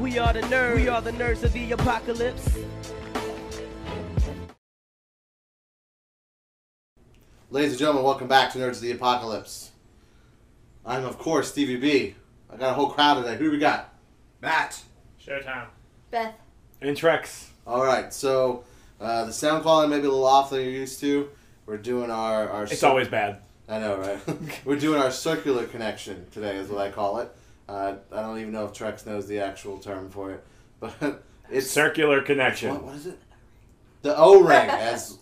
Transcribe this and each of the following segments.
We are the nerds. We are the nerds of the apocalypse. Ladies and gentlemen, welcome back to Nerds of the Apocalypse. I'm, of course, Stevie B. I got a whole crowd today. Who do we got? Matt. Showtime. Beth. And Trex. Alright, so the sound quality may be a little off than you're used to. We're doing our It's always bad. I know, right? We're doing our circular connection today is what I call it. I don't even know if Trex knows the actual term for it. But it's... Circular connection. What is it? The O-ring. As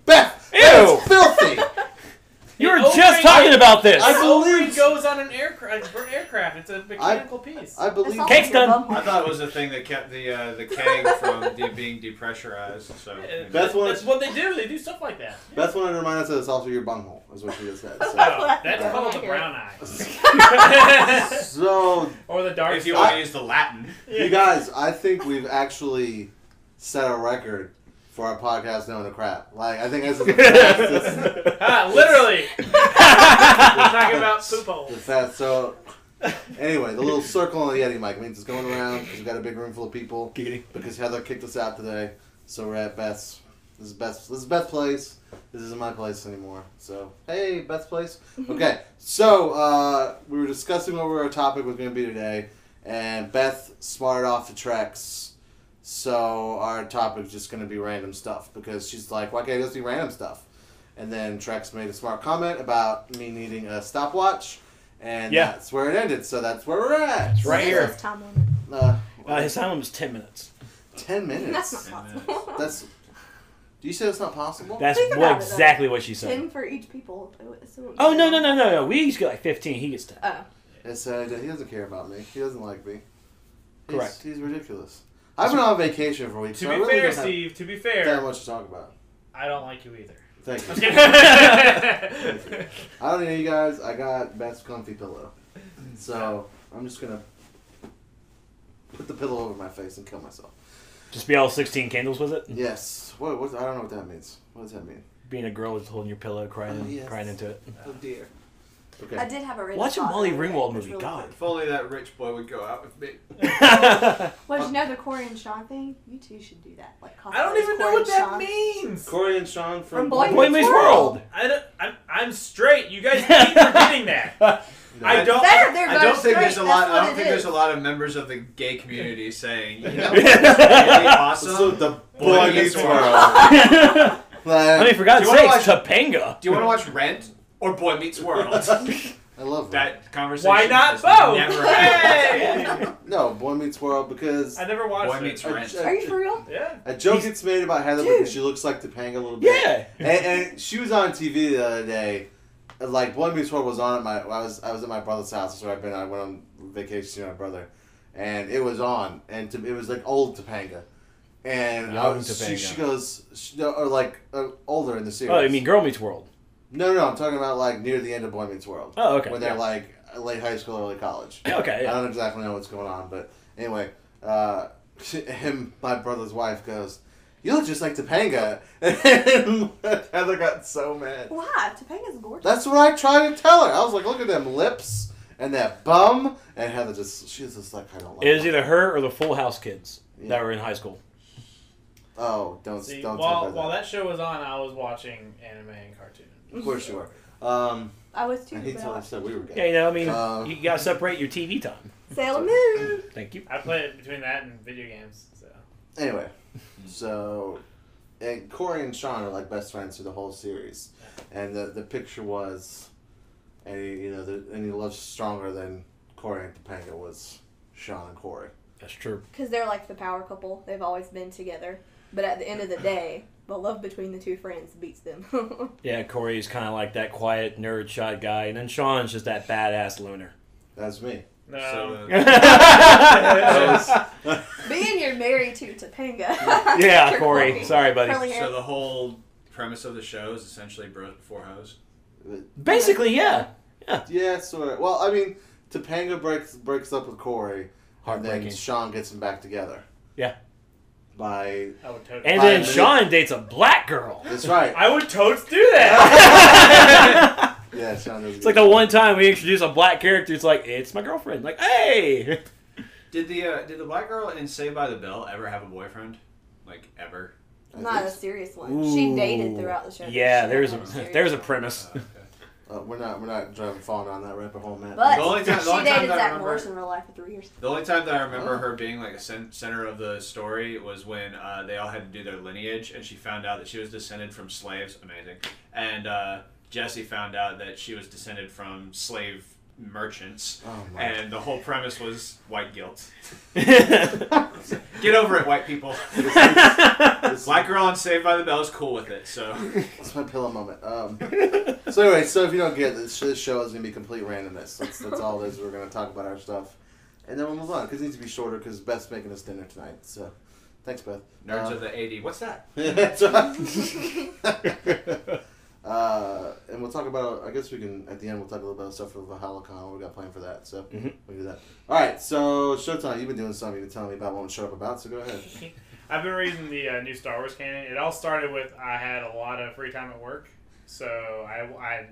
Beth! Ew! That's filthy! You were just talking about this! I believe it goes on an aircraft. It's a mechanical piece. I believe... Cake's done! I thought it was the thing that kept the keg from being depressurized. So Beth wanted... That's what they do. They do stuff like that. Beth wanted to remind us that it's also your bunghole, is what she just said. So. Oh, that's called the brown eye. So... Or the dark if you side. want to use the Latin. You guys, I think we've actually set a record for our podcast knowing the crap. Like, I think this is the fastest. Literally. We're talking about poop holes. The fast. So, anyway, the little circle on the Yeti mic means it's going around because we've got a big room full of people. Giggity. Because Heather kicked us out today, so we're at Beth's. This is Beth's place. This isn't my place anymore. So, hey, Beth's place. Okay, so we were discussing what our topic was going to be today, and Beth smarted off the Trex. So our topic is just going to be random stuff because she's like, why can't I just do random stuff? And then Trex made a smart comment about me needing a stopwatch, and that's where it ended. So that's where we're at. It's right here. His time limit? His time limit was 10 minutes. 10 minutes? That's not possible. That's... Do you say that's not possible? That's Think about it, exactly though. what she said. 10 for each people. So Oh, no. We each get like 15. He gets 10. Oh. It said he doesn't care about me. He doesn't like me. Correct. He's ridiculous. I've been on vacation for weeks. To so I be really fair, don't have Steve, to be that fair, much to talk about. I don't like you either. Thank you. Thank you. I don't know you guys. I got Beth's comfy pillow. So I'm just going to put the pillow over my face and kill myself. Just be all 16 candles with it? Yes. What? I don't know what that means. What does that mean? Being a girl that's holding your pillow, crying into it. Oh dear. Okay. I did have a really Watch a Molly Ringwald movie, God. If only that rich boy would go out with me. Well, did you know the Corey and Sean thing? You two should do that. Like, I don't even know what that means. Corey and Sean from Boy Boy Meets World. I'm straight. You guys keep forgetting that. No. I don't. I don't think there's a lot. I don't think there's a lot of members of the gay community saying, you know, it's really awesome. So the Boy Boy Meets Meets World. I mean, for God's Do you wanna sakes, watch- Topanga. Do you want to watch Rent or Boy Meets World? I love That conversation. Why not has both? Never Hey! happened. No, Boy Meets World because I never watched Boy it. Meets Rent. Are you for real? Yeah. a joke gets made about Heather because she looks like Topanga a little bit. Yeah. And she was on TV the other day. Like Boy Meets World was on at I was at my brother's house. That's where I've been. I went on vacation to see my brother, and it was on, and it was like old Topanga, and she goes older in the series. Oh, you mean Girl Meets World? No, I'm talking about like near the end of Boy Meets World. Oh, okay. When they're like late high school, early college. Okay. I don't exactly know what's going on, but anyway, my brother's wife goes, "You look just like Topanga," and Heather got so mad. Why? Topanga's gorgeous. That's what I tried to tell her. I was like, "Look at them lips and that bum," and Heather she's just like, "I don't like." It was either her or the Full House kids that were in high school. Oh, don't See, talk while about that show was on, I was watching anime and cartoon. Of course you were. I was too. And he but told I us that we were gay. Yeah, you know, I mean, you gotta separate your TV time. Sailor Moon. Thank you. I play it between that and video games. So. Anyway, so and Corey and Sean are like best friends through the whole series, and the picture was, and he loves stronger than Corey and Topanga was Sean and Corey. That's true. Because they're like the power couple. They've always been together. But at the end of the day, the love between the two friends beats them. Yeah, Corey's kind of like that quiet, nerd, shy guy, and then Sean's just that badass loner. That's me. No. Being you're married to Topanga. Yeah, Corey. Sorry, buddy. So the whole premise of the show is essentially four hoes. Basically, yeah. Yeah, sort of. Well, I mean, Topanga breaks up with Corey, and Heartbreaking. then Sean gets them back together. Yeah. By I would totally. And then Sean dates a black girl. That's right. I would totes do that. Yeah, Sean does. It's like the one time we introduce a black character. It's like, it's my girlfriend. Like, hey. Did the black girl in Saved by the Bell ever have a boyfriend? Like ever? Not a serious one. She dated throughout the show. Yeah, She there's never had there's a serious premise. Okay. We're not falling down that rabbit hole, man. But The only time she dated that I Zach remember- Morris in real life for 3 years. The only time that I remember her being like a center of the story was when they all had to do their lineage, and she found out that she was descended from slaves. Amazing. And Jesse found out that she was descended from slave merchants, and the whole premise was white guilt. Get over it, white people. Black girl on Saved by the Bell is cool with it, so. That's my pillow moment. So anyway, so if you don't get this show is going to be complete randomness. That's all it is. We're going to talk about our stuff. And then we'll move on, because it needs to be shorter, because Beth's making us dinner tonight. So, thanks, Beth. Nerds of the 80. What's that? And we'll talk about, I guess we can, at the end, we'll talk a little about stuff for ValhallaCon, what we got planned for that. So, we can do that. Alright, so, Showtime, you've been doing something. You've been telling me about what to show up about, so go ahead. I've been reading the new Star Wars canon. It all started with I had a lot of free time at work, so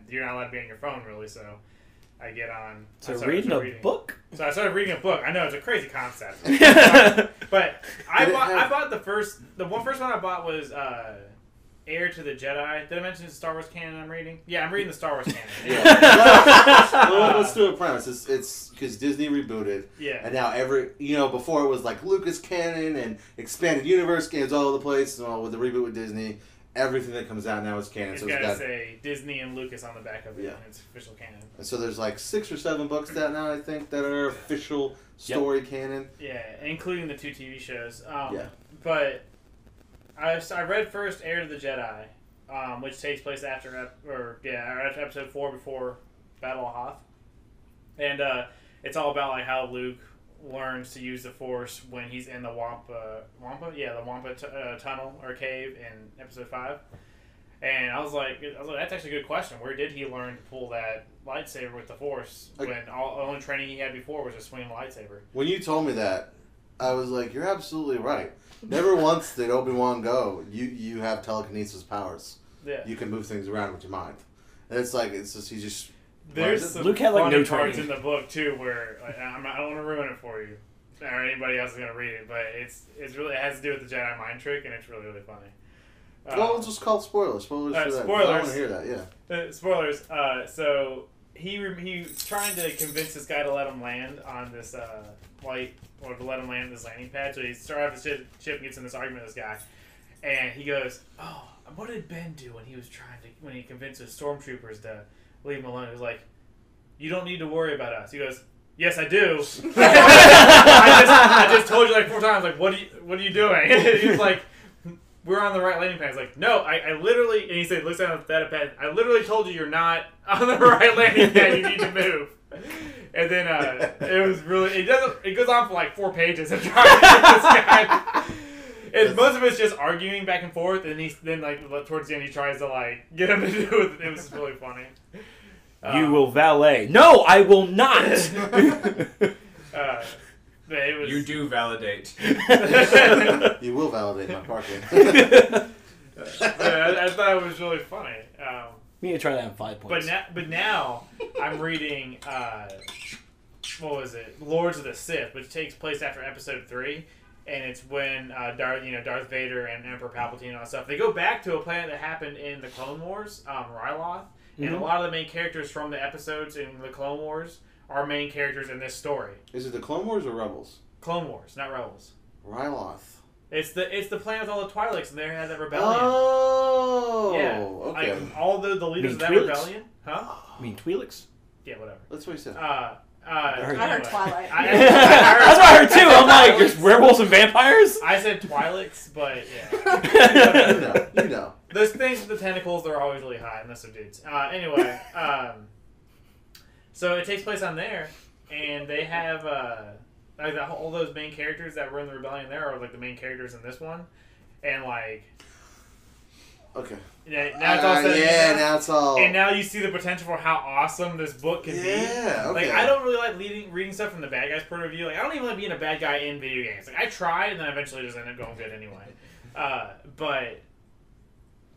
you're not allowed to be on your phone, really, so I get on. So reading a book? So I started reading a book. I know, it's a crazy concept. But I bought the first one I bought was Heir to the Jedi. Did I mention the Star Wars canon I'm reading? Yeah, I'm reading the Star Wars canon. Well, let's do a premise. It's because Disney rebooted. Yeah. And now before it was like Lucas canon and expanded universe games all over the place. And with the reboot with Disney, everything that comes out now is canon. It's so got it's got to say Disney and Lucas on the back of it. Yeah. And it's official canon. And so there's like 6 or 7 books out now, I think, that are official story canon. Yeah, including the 2 TV shows. Yeah. But I read first Heir to the Jedi, which takes place after episode 4 before Battle of Hoth, and it's all about like how Luke learns to use the Force when he's in the Wampa tunnel or cave in episode 5. And I was like, that's actually a good question. Where did he learn to pull that lightsaber with the Force when the only training he had before was just swinging a lightsaber? When you told me that, I was like, you're absolutely right. Never once did Obi-Wan go, you have telekinesis powers. Yeah. You can move things around with your mind. And it's just, he just... There's some Luke had, like, funny no parts training. in the book, too, where I don't want to ruin it for you. Or anybody else is going to read it, but it has to do with the Jedi mind trick, and it's really, really funny. Well, we'll just call it spoilers. Spoilers for that. Spoilers. I want to hear that, yeah. Spoilers. So he's trying to convince this guy to let him land on this flight, or to let him land on this landing pad. So he starts off his ship and gets in this argument with this guy, and he goes, "Oh, what did Ben do when he convinced his stormtroopers to leave him alone?" He was like, "You don't need to worry about us." He goes, "Yes, I do." I just told you like 4 times. Like, what are you doing? He's like, "We're on the right landing pad." He's like, "No, I literally," and he said, looks down at the data pad, "I literally told you you're not on the right landing pad. You need to move." And then it was really, it goes on for like 4 pages of trying to get this guy. And most of it's just arguing back and forth, and then towards the end he tries to like get him to do it. It was really funny. You will valet. No, I will not. It was, You do validate. You will validate my parking. I thought it was really funny. We need to try that in 5 points. But now I'm reading what was it? Lords of the Sith, which takes place after episode 3, and it's when Darth Vader and Emperor Palpatine and all that stuff. They go back to a planet that happened in the Clone Wars, Ryloth, and a lot of the main characters from the episodes in the Clone Wars are main characters in this story. Is it the Clone Wars or Rebels? Clone Wars, not Rebels. Ryloth. It's the planet with all the Twi'leks, and they had that rebellion. Oh, yeah, okay. like, all the leaders of that Twi'leks? rebellion, huh? I mean, Twi'leks? Yeah, whatever. That's what he said. I heard Twilight. That's what I heard too. I'm like, there's werewolves and vampires? I said Twi'leks, but yeah. You know. Those things with the tentacles, they're always really high, unless they're dudes. Anyway, so it takes place on there, and they have all those main characters that were in the rebellion there are like the main characters in this one, and like. Okay. Yeah, now it's all set. Now it's all. And now you see the potential for how awesome this book can be. Yeah, okay. Like, I don't really like reading stuff from the bad guy's point of view. Like, I don't even like being a bad guy in video games. Like, I try, and then eventually just end up going good anyway. But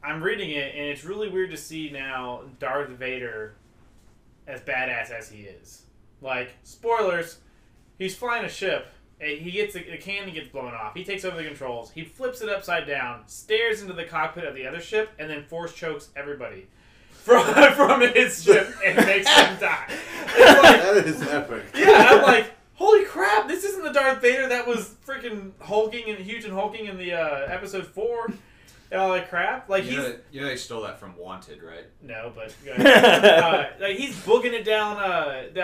I'm reading it, and it's really weird to see now Darth Vader as badass as he is. Like, spoilers, he's flying a ship He gets the cannon gets blown off. He takes over the controls. He flips it upside down, stares into the cockpit of the other ship, and then force chokes everybody from his ship and makes them die. It's like, That is epic. yeah, I'm like, holy crap! This isn't the Darth Vader that was freaking hulking and huge and hulking in the episode 4 and all that crap. Like You know they stole that from Wanted, right? no, but like he's booking it down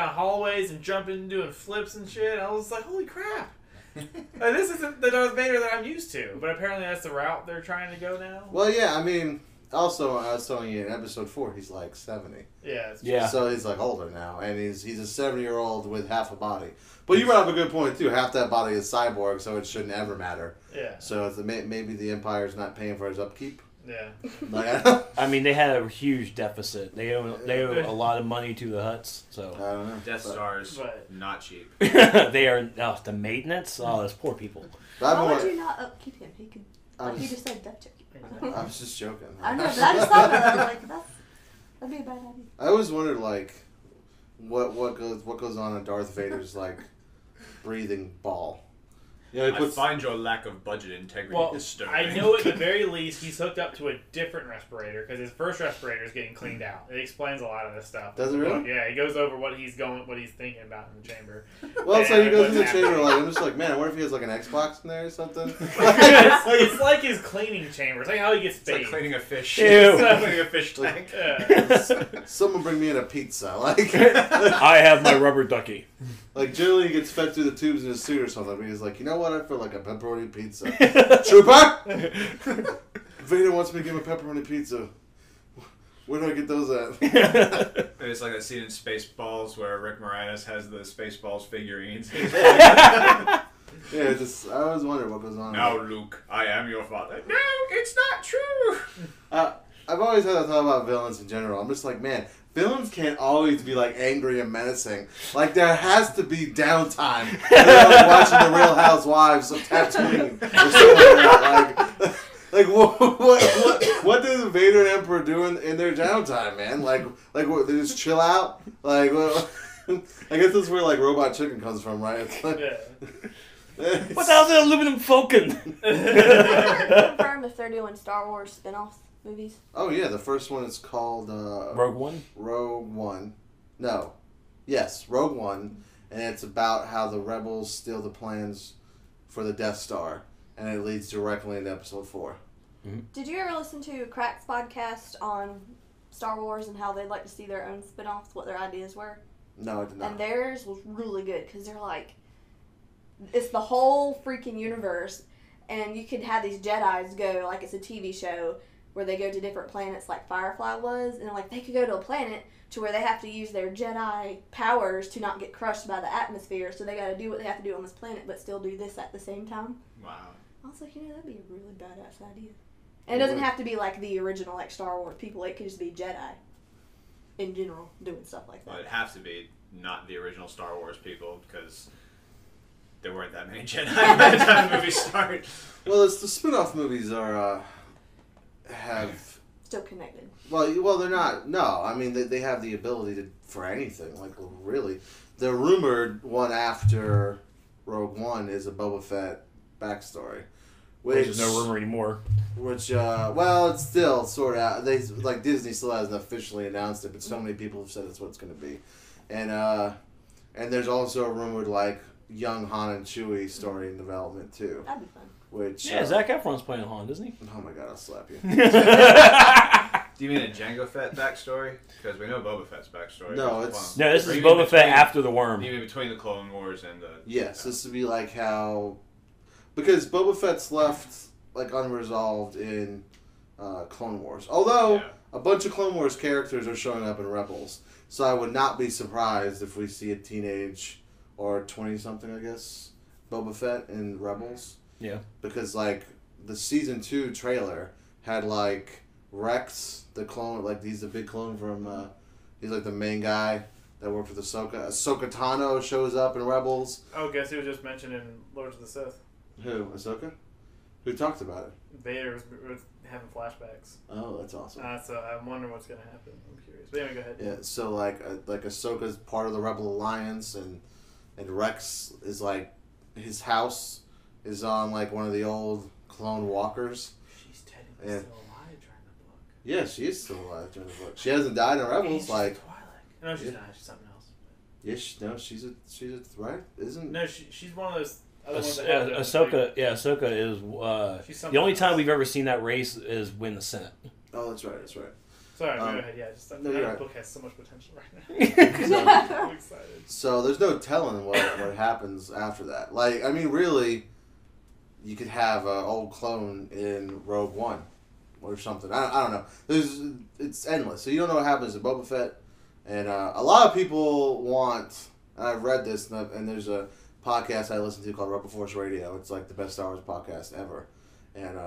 hallways and jumping and doing flips and shit. I was like, holy crap! Like, this isn't the Darth Vader that I'm used to. But apparently that's the route they're trying to go now. Well, yeah, I mean, also, I was telling you in episode 4, he's like 70. Yeah. Yeah. So he's like older now, and he's a 70-year-old with half a body. But you brought up a good point, too. Half that body is cyborg, so it shouldn't ever matter. Yeah. So maybe the Empire's not paying for his upkeep. Yeah. Like, I mean, they had a huge deficit. They owe a lot of money to the Hutts, I so don't know. Death Stars, But- not cheap. they are the maintenance. Oh, those poor people. But Why would you not upkeep him? He could, I like you was, just said, death check. I was just joking. I know, but I just thought about that. Like, that'd be a bad idea. I always wondered, like, what goes on in Darth Vader's, like, breathing ball. You know, he I puts, find your lack of budget integrity Well, disturbing. I know at the very least he's hooked up to a different respirator because his first respirator is getting cleaned out. It explains a lot of this stuff. Does it really? Yeah, he goes over what he's thinking about in the chamber. well, so he goes in the what's chamber, happening. like, I'm just like, man, I wonder if he has, like, an Xbox in there or something. It's like his cleaning chamber. It's like how he gets It's like bathed. cleaning a fish. Ew. It's like cleaning a fish tank. Yeah. Someone bring me in a pizza. Like, I have my rubber ducky. like generally he gets fed through the tubes in his suit or something, but he's like, you know what, I feel like a pepperoni pizza. Trooper! Vader wants me to give him a pepperoni pizza. Where do I get those at? It's like that scene in Spaceballs where Rick Moranis has the Spaceballs figurines. Yeah, just I always wonder what goes on. Now, Luke, I am your father. No, it's not true. I've always had a thought about villains in general. I'm just like, man, villains can't always be like angry and menacing. Like there has to be downtime. They're like watching the Real Housewives of Tatooine or something like that. Like what does Vader and Emperor do in their downtime, man? Like what, they just chill out? Like well, I guess that's where like Robot Chicken comes from, right? It's like, Yeah. What the hell's an aluminum falcon? Confirm if they're doing Star Wars spin-off movies. Oh yeah, the first one is called Rogue One? Rogue One. No. Yes, Rogue One. And it's about how the rebels steal the plans for the Death Star. And it leads directly into episode 4. Did you ever listen to Crack's podcast on Star Wars and how they'd like to see their own spin-offs, what their ideas were? No, I did not. And theirs was really good because they're like, it's the whole freaking universe, and you could have these Jedis go, like it's a TV show, where they go to different planets like Firefly was, and like they could go to a planet to where they have to use their Jedi powers to not get crushed by the atmosphere, so they got to do what they have to do on this planet, but still do this at the same time. Wow. I was like, that'd be a really badass idea. And it doesn't have to be like the original like Star Wars people, it could just be Jedi in general doing stuff like that. Well, it'd have to be not the original Star Wars people because there weren't that many Jedi by the time the movie started. Well, it's the spin-off movies are have Still connected. well they're not. No, I mean they have the ability to for anything. Like really, the rumored one after Rogue One is a Boba Fett backstory. Which There's no rumor anymore. Which, well, it's still sort of... Like, Disney still hasn't officially announced it, but so many people have said it's what it's going to be. And there's also a rumored, like, young Han and Chewie story in development, too. That'd be fun. Which... Yeah, Zac Efron's playing Han, isn't he? Oh, my God, I'll slap you. Do you mean a Jango Fett backstory? Because we know Boba Fett's backstory. No, was it's- fun. No, this Or is you mean Boba Fett between- after the worm. You mean between the Clone Wars and the... Yes, this would be like how... Because Boba Fett's left, like, unresolved in Clone Wars. Although, Yeah. a bunch of Clone Wars characters are showing up in Rebels. So I would not be surprised if we see a teenage or 20-something, I guess, Boba Fett in Rebels. Yeah. Because, like, the Season 2 trailer had, like, Rex, the clone, like, he's the big clone from, he's, like, the main guy that worked with Ahsoka. Ahsoka Tano shows up in Rebels. Oh, guess who was just mentioned in Lords of the Sith? Who? Ahsoka? Who talked about it? Vader was having flashbacks. Oh, that's awesome. So I'm wondering what's going to happen. I'm curious. But anyway, go ahead. Yeah, so like Ahsoka's part of the Rebel Alliance, and Rex is like his house is on like one of the old clone walkers. She's technically Yeah. still alive during the book. Yeah, she is still alive during the book. She hasn't died in Rebels. She's Like, Twilight. No, she's Yeah. not. She's something else. she's a right, isn't? No, she's one of those other ones Ah- that have those Ahsoka, yeah, Ahsoka is. She's The something only time else. we've ever seen that race is win the Senate. Oh, that's right. That's right. Sorry, go Um, ahead. Yeah, just no, that you're right. book has so much potential right now. I'm excited. So there's no telling what happens after that. Like, I mean, really, you could have an old clone in Rogue One or something. I don't know. It's endless. So you don't know what happens to Boba Fett. And a lot of people want, I've read this, and there's a podcast I listen to called Rebel Force Radio. It's like the best Star Wars podcast ever. And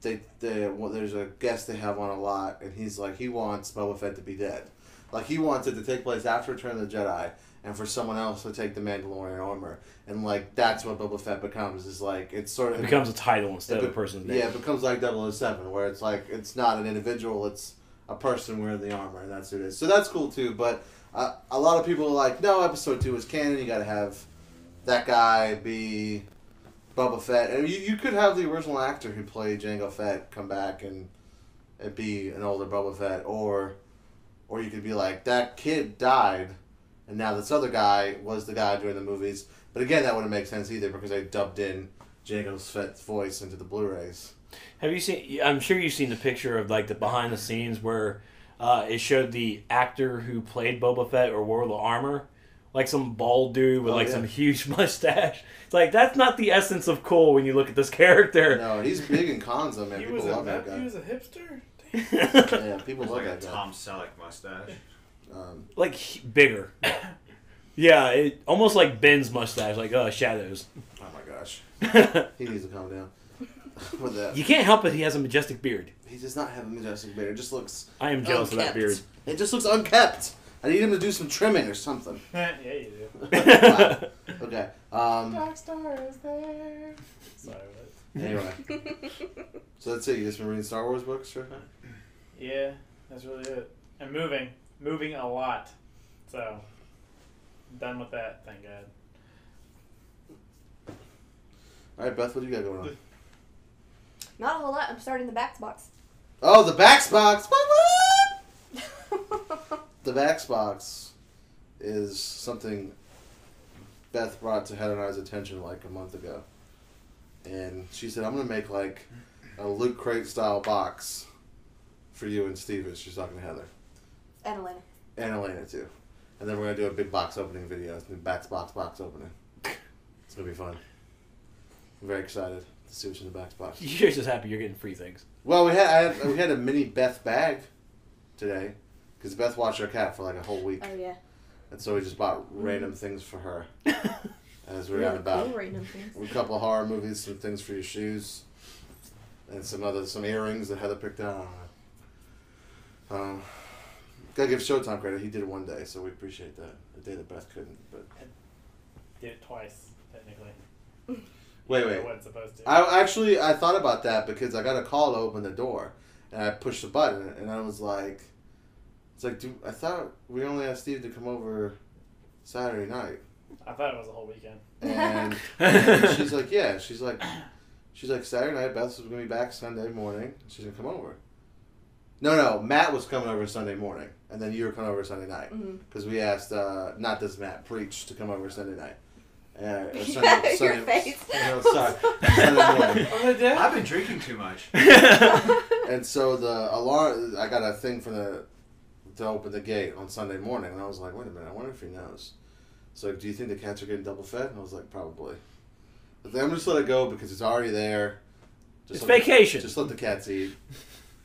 there's a guest they have on a lot, and he's like, he wants Boba Fett to be dead. Like, he wants it to take place after Return of the Jedi, and for someone else to take the Mandalorian armor. And, like, that's what Boba Fett becomes, is like, it's sort of... It becomes a title instead of a person's name. Yeah, it becomes like 007, where it's like, it's not an individual, it's a person wearing the armor, and that's who it is. So that's cool, too, but a lot of people are like, no, Episode 2 is canon, you gotta have that guy be Boba Fett. And you could have the original actor who played Jango Fett come back and be an older Boba Fett, or you could be like, that kid died, and now this other guy was the guy during the movies. But again, that wouldn't make sense either, because they dubbed in Jango Fett's voice into the Blu-rays. Have you seen? I'm sure you've seen the picture of like the behind the scenes where it showed the actor who played Boba Fett or wore the armor, like some bald dude with some huge mustache. It's like, that's not the essence of cool when you look at this character. No, he's big in cons, though, man. He People was love that guy. He was a hipster. Yeah, people It's love like a that guy. Tom Selleck mustache. Like bigger. Yeah, it almost like Ben's mustache, like Shadows. Oh my gosh, he needs to calm down with that. You can't help it. He has a majestic beard. He does not have a majestic beard. It just looks. I am jealous of that beard. It just looks unkept. I need him to do some trimming or something. Yeah, you do. Wow. Okay. Dark Star is there. Sorry, what? Anyway, so that's it. You just been reading Star Wars books, right? Yeah, that's really it. And moving a lot. So, done with that. Thank God. All right, Beth, what do you got going on? Not a whole lot. I'm starting the Backs box. Oh, the Backs box. The Backs box is something Beth brought to Heather and I's attention like a month ago. And she said, I'm going to make like a Loot Crate style box for you and Steve. She's talking to Heather. And Elena. And Elena too. And then we're going to do a big box opening video. It's the Backs box opening. It's going to be fun. I'm very excited to see what's in the Backs box. You're just happy you're getting free things. Well, we had a mini Beth bag today. Because Beth watched our cat for like a whole week. Oh, yeah. And so we just bought random things for her. As we were out Really and about. cool random things. A couple of horror movies, some things for your shoes. And some earrings that Heather picked out. Gotta give Showtime credit. He did it one day, so we appreciate that. The day that Beth couldn't. But Did it twice, technically. Wait. I wasn't supposed to. I thought about that because I got a call to open the door. And I pushed the button, and I was like... It's like, dude, I thought we only asked Steve to come over Saturday night. I thought it was a whole weekend. And she's like, yeah. She's like, Saturday night, Beth was going to be back Sunday morning. She's going to come over. No, Matt was coming over Sunday morning. And then you were coming over Sunday night. Because we asked, not this Matt, Preach, to come over Sunday night. Your face. No, sorry. Sunday morning. I've been drinking too much. And so the alarm, I got a thing to open the gate on Sunday morning, and I was like, wait a minute, I wonder if he knows. So, do you think the cats are getting double fed? And I was like, probably. But then I'm just let it go because it's already there. It's vacation. Just let the cats eat,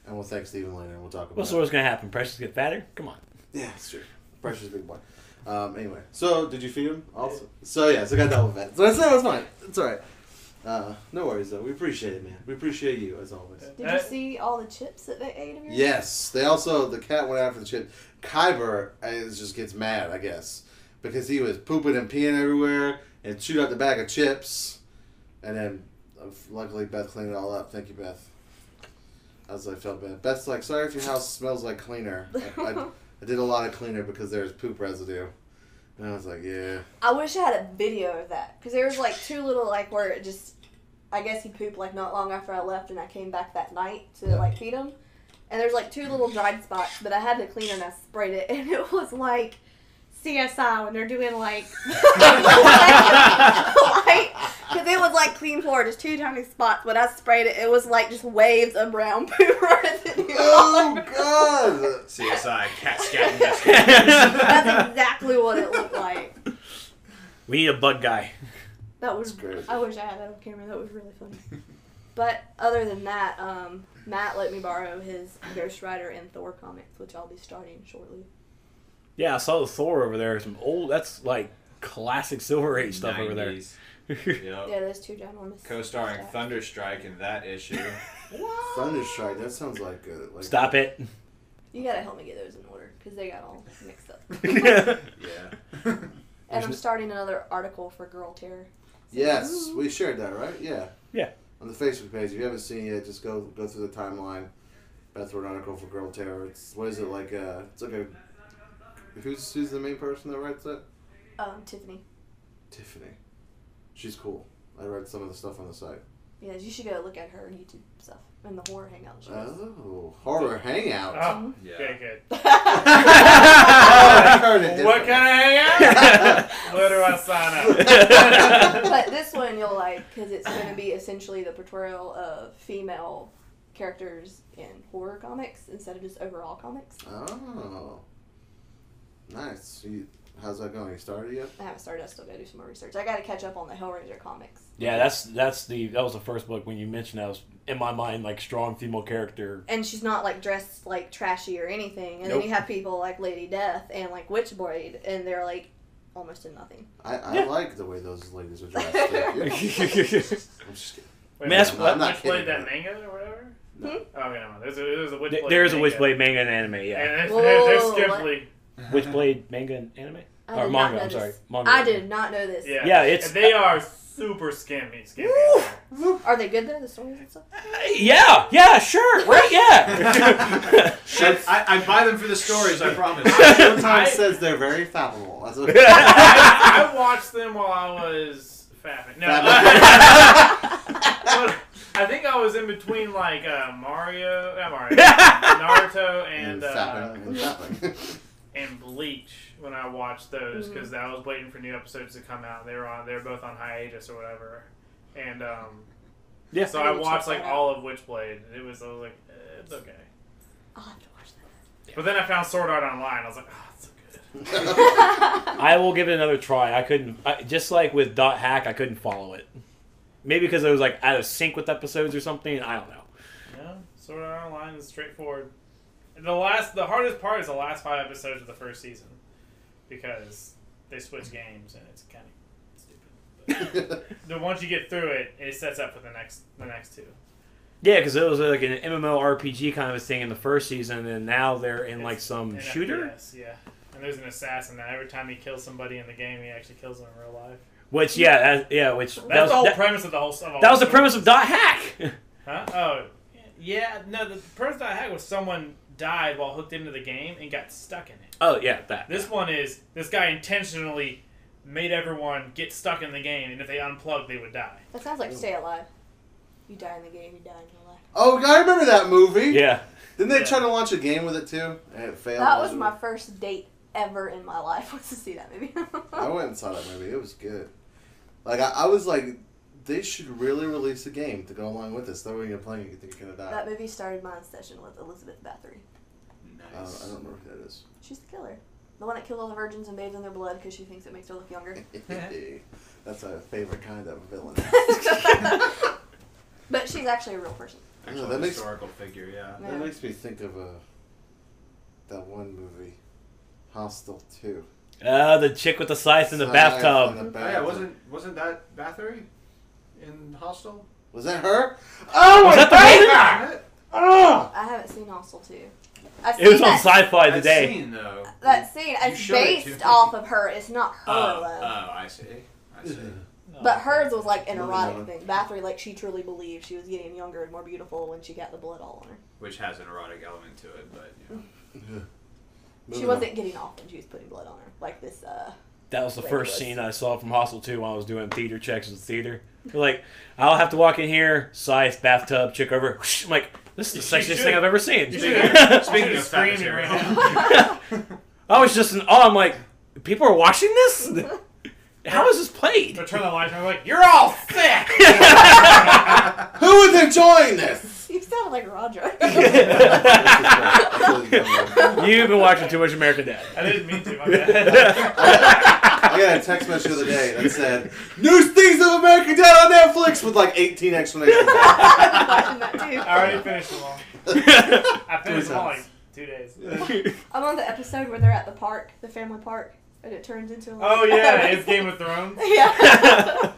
and we'll thank Stephen later, and we'll talk about What's it. going to happen? Precious get fatter? Come on. Yeah, it's true. Pressure's a big boy. Anyway, so did you feed him also? So yeah, so I got double fed. So that's fine. It's all right. No worries though. We appreciate it, man. We appreciate you as always. Did you see all the chips that they ate of yours? Yes, the cat went after the chip. Kyber just gets mad, I guess, because he was pooping and peeing everywhere and chewed out the bag of chips, and then luckily Beth cleaned it all up. Thank you, Beth. I felt bad. Beth's like, sorry if your house smells like cleaner. I did a lot of cleaner because there's poop residue, And I was like, yeah. I wish I had a video of that. Because there was like two little, like, where it just, I guess he pooped like not long after I left and I came back that night to like feed him. And there's like two little dried spots, but I had the cleaner and I sprayed it. And it was like CSI when they're doing like, because it was like clean floor, just two tiny spots. When I sprayed it, it was like just waves of brown poop running through the Oh, God. CSI, cat scat investigation. That's exactly what it looked like. We need a bug guy. That was That's crazy. I wish I had that on camera. That was really funny. But other than that, Matt let me borrow his Ghost Rider and Thor comics, which I'll be starting shortly. Yeah, I saw the Thor over there. Some old, that's like classic Silver Age stuff over there. 90s. Yep. Yeah, those two ginormous. Co-starring stacks. Thunderstrike in that issue. Thunderstrike, that sounds like a... Like Stop it. You gotta help me get those in order because they got all mixed up. Yeah. And I'm starting another article for Girl Terror. Yes, we shared that, right? Yeah. Yeah. On the Facebook page. If you haven't seen it yet, just go through the timeline. Beth wrote an article for Girl Terror. It's, what is it, like a... It's like a... Who's the main person that writes it? Tiffany. Tiffany. She's cool. I read some of the stuff on the site. Yeah, you should go look at her YouTube stuff and the horror hangout. She does. Oh, horror hangout. Oh, Yeah. okay, good. Oh, I heard it What different. kind of hangout? Where do I sign up? But this one you'll like because it's going to be essentially the portrayal of female characters in horror comics instead of just overall comics. Oh. Nice. How's that going? You started yet? I haven't started. I still got to do some more research. I got to catch up on the Hellraiser comics. Yeah, that was the first book when you mentioned that was in my mind like strong female character. And she's not like dressed like trashy or anything. And Nope. then you have people like Lady Death and like Witchblade, and they're like almost in nothing. I like the way those ladies are dressed. I'm just kidding. Wait, Man, that's which what- I'm not played kidding. that manga or whatever? No. Oh, yeah, no. There's a Witchblade There is a manga. Witchblade manga and anime, yeah. And Whoa, they're what? skimpily. Witchblade manga and anime? I Or did not manga, know I'm sorry. this. Manga. I did not know this. Yeah, Yeah, it's- And they are super skimpy. Are they good though? The stories and stuff. Yeah, sure, right, yeah. I buy them for the stories, I promise. Showtime says they're very fathomable. That's what I watched them while I was fapping. No, I think I was in between like Naruto and and fapping. and Bleach when I watched those because I was waiting for new episodes to come out. They were both on hiatus or whatever, and Yeah. so I I need to watched check like that out. all of Witchblade. I was like, it's okay. I'll have to watch that. But then I found Sword Art Online. I was like, oh, it's so good. I will give it another try. Just like with Dot Hack, I couldn't follow it. Maybe because it was like out of sync with episodes or something. I don't know. Yeah, Sword Art Online is straightforward. The hardest part is the last 5 episodes of the first season because they switch games and it's kind of stupid. But once you get through it, it sets up for the next 2. Yeah, because it was like an MMORPG kind of a thing in the first season, and now they're in like some An shooter. FPS, yeah. And there's an assassin that every time he kills somebody in the game, he actually kills them in real life. Which That's the whole premise of the whole. That was the premise of Dot Hack. Huh? Oh, yeah. No, the premise that I had was someone died while hooked into the game and got stuck in it. Oh yeah, that. This one is this guy intentionally made everyone get stuck in the game, and if they unplugged, they would die. That sounds like Stay Alive. You die in the game, you die in real life. Oh, I remember that movie. Yeah. Didn't they Yeah. try to launch a game with it too? And it failed. That was my first date ever in my life was to see that movie. I went and saw that movie. It was good. Like I was like, they should really release a game to go along with this. That way when you're playing, you think you're gonna die. That movie started my obsession with Elizabeth Bathory. Nice. I don't remember who that is. She's the killer. The one that killed all the virgins and bathed in their blood because she thinks it makes her look younger. That's a favorite kind of villain. But she's actually a real person. Actual that makes- historical figure, yeah. Yeah. That makes me think of that one movie, Hostel 2. The chick with the scythe in the bathtub. Oh, yeah, wasn't that Bathory in Hostel? Was that her? Oh, Was that the God! Oh! I haven't seen Hostel 2. I've It was seen on that, Sci-Fi That today. scene, though. that scene. You It's showed it to based me. off of her. It's not her, Oh, though. I see. I see. But hers was like an No, erotic no. thing. Bathory, like, she truly believed she was getting younger and more beautiful when she got the blood all on her. Which has an erotic element to it, but you know. She wasn't getting off when she was putting blood on her. Like this, That was the first scene I saw from Hostel 2 when I was doing theater checks at the theater. They're like, I'll have to walk in here, size, bathtub, chick over. Whoosh. I'm like, this is the sexiest thing I've ever seen. Speaking of screaming right now. I was just in awe. I'm like, people are watching this? How is this played? I turn the lights on. I'm like, you're all sick. Who is enjoying this? You sound like Roger. You've been watching too much American Dad. I didn't mean to. My bad. I got a text message the other day that said, "New things of American Dad on Netflix" with like 18 explanations. I'm watching that too. I already finished them all. I finished them all in like 2 days. I'm on the episode where they're at the park, the family park, and it turns into like... Oh yeah, it's Game of Thrones. Yeah.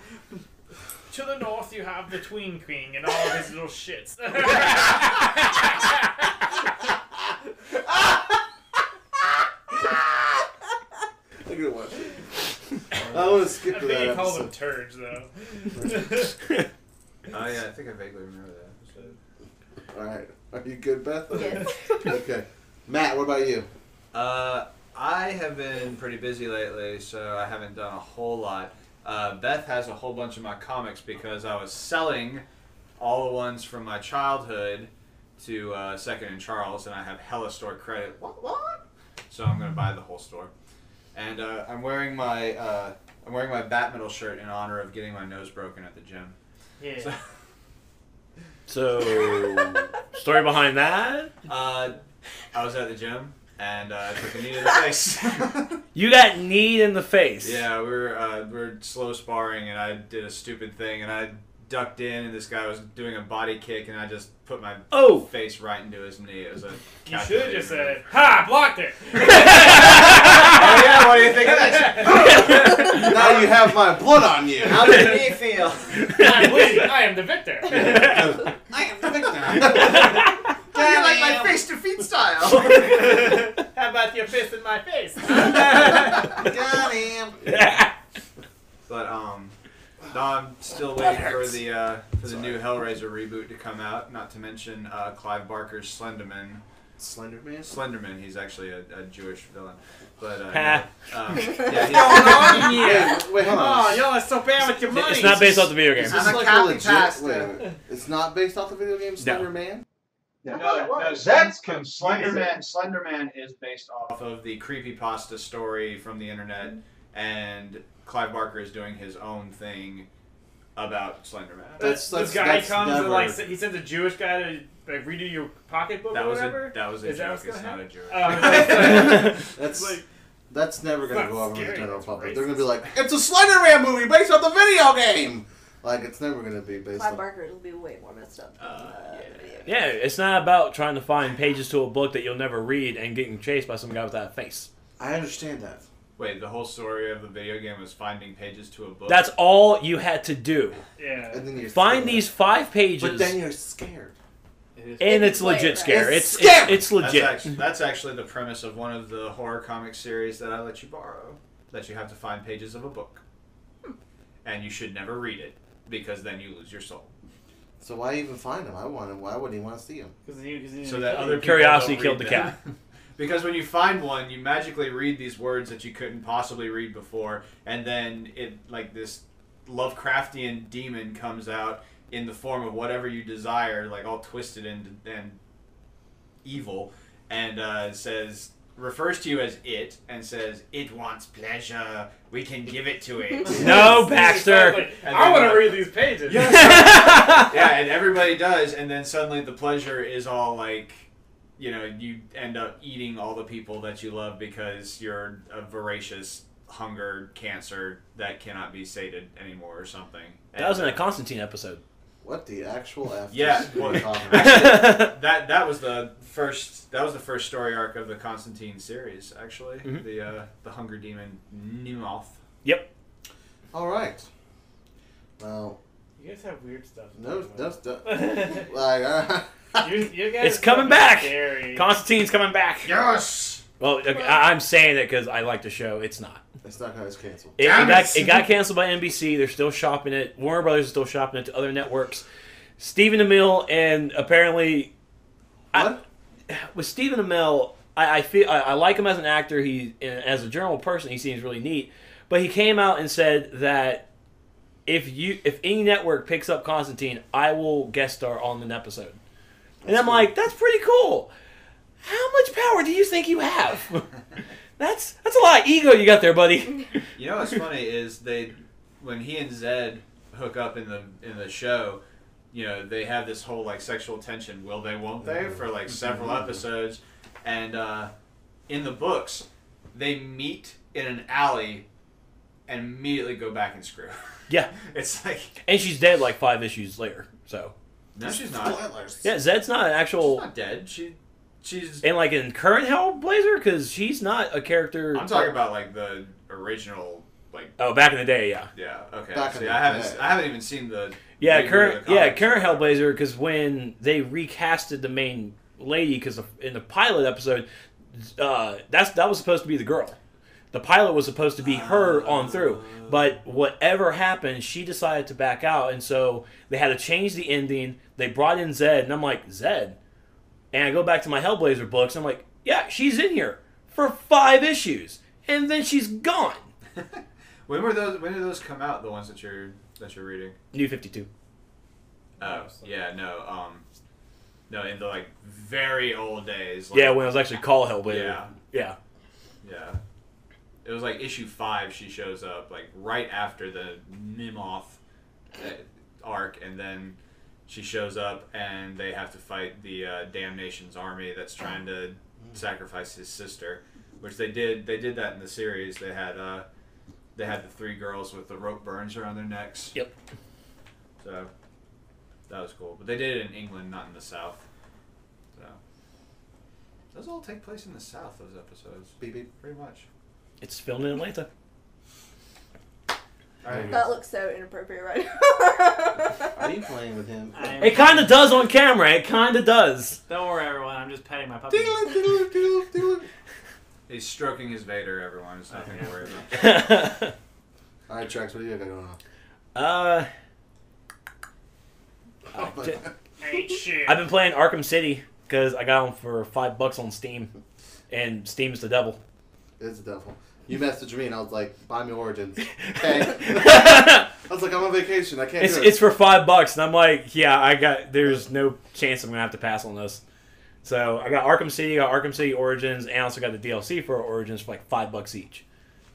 To the north, you have the Tween King and all of his little shits. I'm gonna watch it. I want to skip I to think that he called them episode. turds, though. Oh yeah, I think I vaguely remember that episode. All right, are you good, Beth? Yes. Okay, Matt, what about you? I have been pretty busy lately, so I haven't done a whole lot. Beth has a whole bunch of my comics because I was selling all the ones from my childhood to Second and Charles, and I have hella store credit. What? So I'm gonna buy the whole store, and I'm wearing my Bat Metal shirt in honor of getting my nose broken at the gym. Yeah. So, story behind that? I was at the gym and I took a knee to the face. You got kneed in the face. Yeah, we were slow sparring, and I did a stupid thing, and I ducked in, and this guy was doing a body kick, and I just put my face right into his knee. It was a You should have just said, "Ha! Blocked it." Oh yeah, what do you think of this? Now you have my blood on you. How did the knee feel? I'm bleeding. I am the victor. I am the victor. You like my face to feet style. How about your fist in my face? Got him. But no, I'm still waiting for the new Hellraiser reboot to come out. Not to mention Clive Barker's Slenderman. Slenderman? Slenderman. He's actually a Jewish villain. But Ha. Wait, hold on. Oh, y'all are so bad with your money. It's not based off the video game. Is this I'm a like copy a legit? pasta. Wait. It's not based off the video game Slender Man? No, That's Slenderman is based off of the creepypasta story from the internet, and Clive Barker is doing his own thing about Slenderman. This guy comes and like he sends a Jewish guy to like redo your pocketbook That or was whatever. that was a Is that joke. what's It's gonna not a joke. That's never going to It's go not over with the scary, general it's public. racist. They're going to be like, it's a Slenderman movie based on the video game! Like, it's never going to be based Clive on... Barker will be way more messed up than the video game. Yeah, it's not about trying to find pages to a book that you'll never read and getting chased by some guy without a face. I understand that. Wait, the whole story of the video game was finding pages to a book? That's all you had to do. Yeah. And then you're Find scared. these 5 pages, But then you're scared. and it's legit Right. scare. It's It's scary! it's legit. That's actually the premise of one of the horror comic series that I let you borrow. That you have to find pages of a book. And you should never read it, because then you lose your soul. So why even find him? Why would he want to see him? So that other people Curiosity don't killed read the them. cat. Because when you find one, you magically read these words that you couldn't possibly read before, and then this Lovecraftian demon comes out in the form of whatever you desire, like all twisted and evil, and refers to you as it, and says, "It wants pleasure. We can give it to it." No, Baxter. I want to read these pages. Yeah, and everybody does, and then suddenly the pleasure is all like, you end up eating all the people that you love because you're a voracious hunger cancer that cannot be sated anymore or something. That was in a Constantine episode. What the actual F? Yeah, is well, he talking about? actually, that was the first story arc of the Constantine series. Actually, the hunger demon Nemoth. Yep. All right. Well, You guys have weird stuff. no, You guys It's coming are back. Scary. Constantine's coming back. Yes. Well, I'm saying it because I like the show. It's not. it's not how it's canceled. It got canceled by NBC. They're still shopping it. Warner Brothers is still shopping it to other networks. Stephen Amell and apparently, with Stephen Amell, I feel I like him as an actor. As a general person, he seems really neat. But he came out and said that if any network picks up Constantine, I will guest star on an episode. And I'm like, that's pretty cool. How much power do you think you have? That's a lot of ego you got there, buddy. You know what's funny is when he and Zed hook up in the show, you know, they have this whole like sexual tension, will they, won't they, for like several episodes, and in the books, they meet in an alley and immediately go back and screw. Yeah, it's like, and she's dead like 5 issues later. So no, she's not. Yeah, Zed's not an actual. She's not dead. She's and like in current Hellblazer, because she's not a character. I'm talking about like the original. Like, oh, back in the day, yeah. Yeah, okay. See, I haven't even seen the current Hellblazer, because when they recasted the main lady, because in the pilot episode, that was supposed to be the girl. The pilot was supposed to be her on through, but whatever happened, she decided to back out, and so they had to change the ending. They brought in Zed, and I'm like, Zed? And I go back to my Hellblazer books, and I'm like, yeah, she's in here for 5 issues, and then she's gone. When did those come out? The ones that you're reading? New 52. Oh yeah, no, in the like very old days. Like, yeah, when it was actually called Hellblazer. Yeah. It was like issue 5. She shows up like right after the Nimoth arc, and then she shows up, and they have to fight the Damnation's army that's trying to sacrifice his sister, which they did. They did that in the series. They had the 3 girls with the rope burns around their necks. Yep. So that was cool. But they did it in England, not in the South. So those all take place in the South, those episodes. Beep, beep. Pretty much. It's filmed in Atlanta. Right. That looks so inappropriate right now. Are you playing with him? It kind of does on camera. It kind of does. Don't worry, everyone. I'm just petting my puppy. He's stroking his Vader, everyone. It's nothing to worry about. Alright, Trex, what do you got going on? Ain't shit. I've been playing Arkham City because I got them for $5 on Steam, and Steam's the devil. It's the devil. You messaged me and I was like, buy me Origins. Okay. I was like, I'm on vacation. I can't do it. It's for $5, and I'm like, yeah, there's no chance I'm gonna have to pass on this. So I got Arkham City, Arkham City Origins, and I also got the DLC for Origins for like $5 each.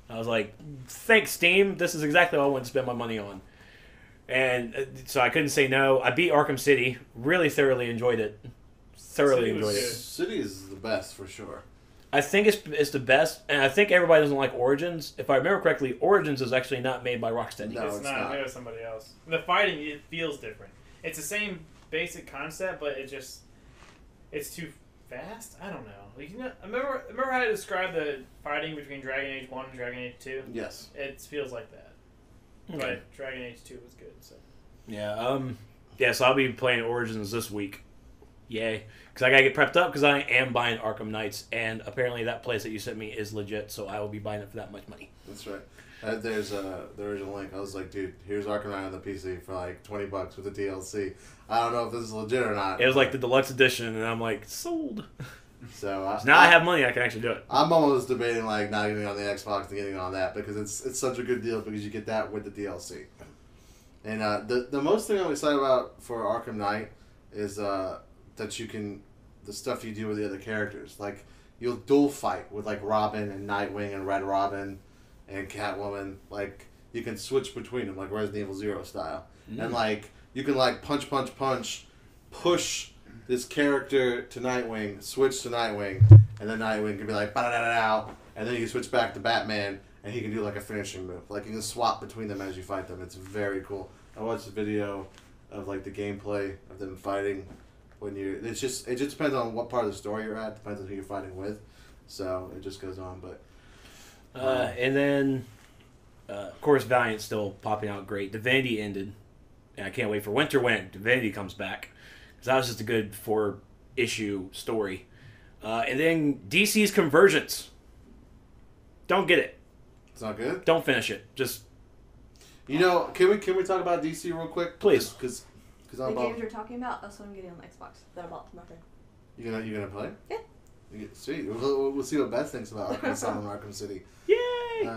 I was like, thanks Steam, this is exactly what I want to spend my money on. And so I couldn't say no. I beat Arkham City, really thoroughly enjoyed it. City is the best for sure. I think it's the best, and I think everybody doesn't like Origins. If I remember correctly, Origins is actually not made by Rocksteady. No, it's not. It was somebody else. The fighting, it feels different. It's the same basic concept, but it's too fast. I don't know. Like, remember how I described the fighting between Dragon Age 1 and Dragon Age 2? Yes. It feels like that. Okay. But Dragon Age 2 was good. So. Yeah. So I'll be playing Origins this week. Yay. Because I got to get prepped up because I am buying Arkham Knights, and apparently that place that you sent me is legit, so I will be buying it for that much money. That's right. There's the original link. I was like, dude, here's Arkham Knight on the PC for like $20 with the DLC. I don't know if this is legit or not. It was like the deluxe edition, and I'm like, sold. So now I have money, I can actually do it. I'm almost debating like not getting on the Xbox and getting on that because it's such a good deal because you get that with the DLC. And the most thing I'm excited about for Arkham Knight is that you can, the stuff you do with the other characters. Like, you'll dual fight with, like, Robin and Nightwing and Red Robin and Catwoman. Like, you can switch between them, like Resident Evil Zero style. And, like, you can, like, punch, push this character to Nightwing, switch to Nightwing, and then Nightwing can be like, ba-da-da-da-da, and then you can switch back to Batman, and he can do, like, a finishing move. Like, you can swap between them as you fight them. It's very cool. I watched a video of, like, the gameplay of them fighting. It just depends on what part of the story you're at. Depends on who you're fighting with, so it just goes on. But and then of course Valiant's still popping out great. Divinity ended, and I can't wait for Winter when Divinity comes back because that was just a good 4-issue story. And then DC's Convergence. Don't get it. It's not good. Don't finish it. Just can we talk about DC real quick, please? Because the games you're talking about, that's what I'm getting on the Xbox that I bought for my friend. You gonna play? Yeah. Sweet. We'll see what Beth thinks about Arkham Asylum and Arkham City. Yay!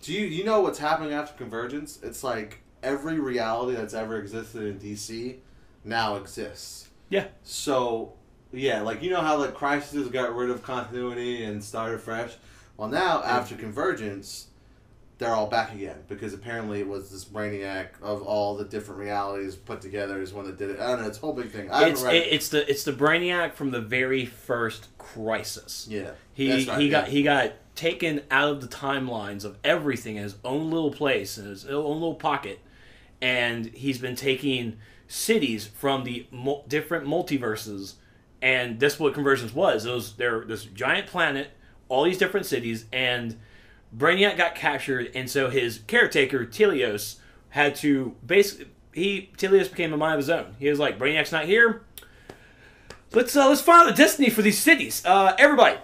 Do you know what's happening after Convergence? It's like every reality that's ever existed in DC now exists. Yeah. So, yeah, like, you know how, like, Crisis got rid of continuity and started fresh? Well, now, after Convergence, they're all back again, because apparently it was this brainiac of all the different realities put together is one that did it. I don't know, it's a whole big thing. It's the brainiac from the very first Crisis. Yeah. He got taken out of the timelines of everything in his own little place, in his own little pocket, and he's been taking cities from the different multiverses, and that's what Convergence was. They're this giant planet, all these different cities, and Brainiac got captured, and so his caretaker, Telios, had to Telios became a mind of his own. He was like, Brainiac's not here. Let's follow the destiny for these cities. Everybody,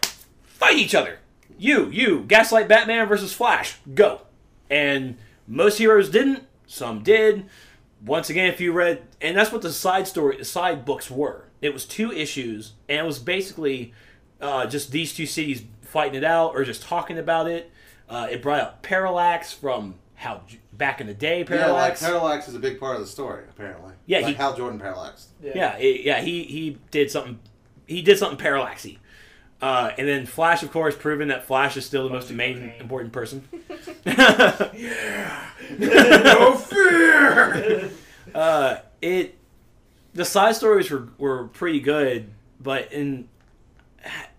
fight each other. You, Gaslight Batman versus Flash, go. And most heroes didn't, some did. Once again, if you read, and that's what the side books were. It was 2 issues, and it was basically just these 2 cities fighting it out or just talking about it. It brought up Parallax from how back in the day, Parallax. Yeah, like Parallax is a big part of the story, apparently. Yeah, like Hal Jordan Parallax. He did something. He did something Parallaxy. And then Flash, of course, proving that Flash is still the most important person. No fear! The side stories were pretty good, but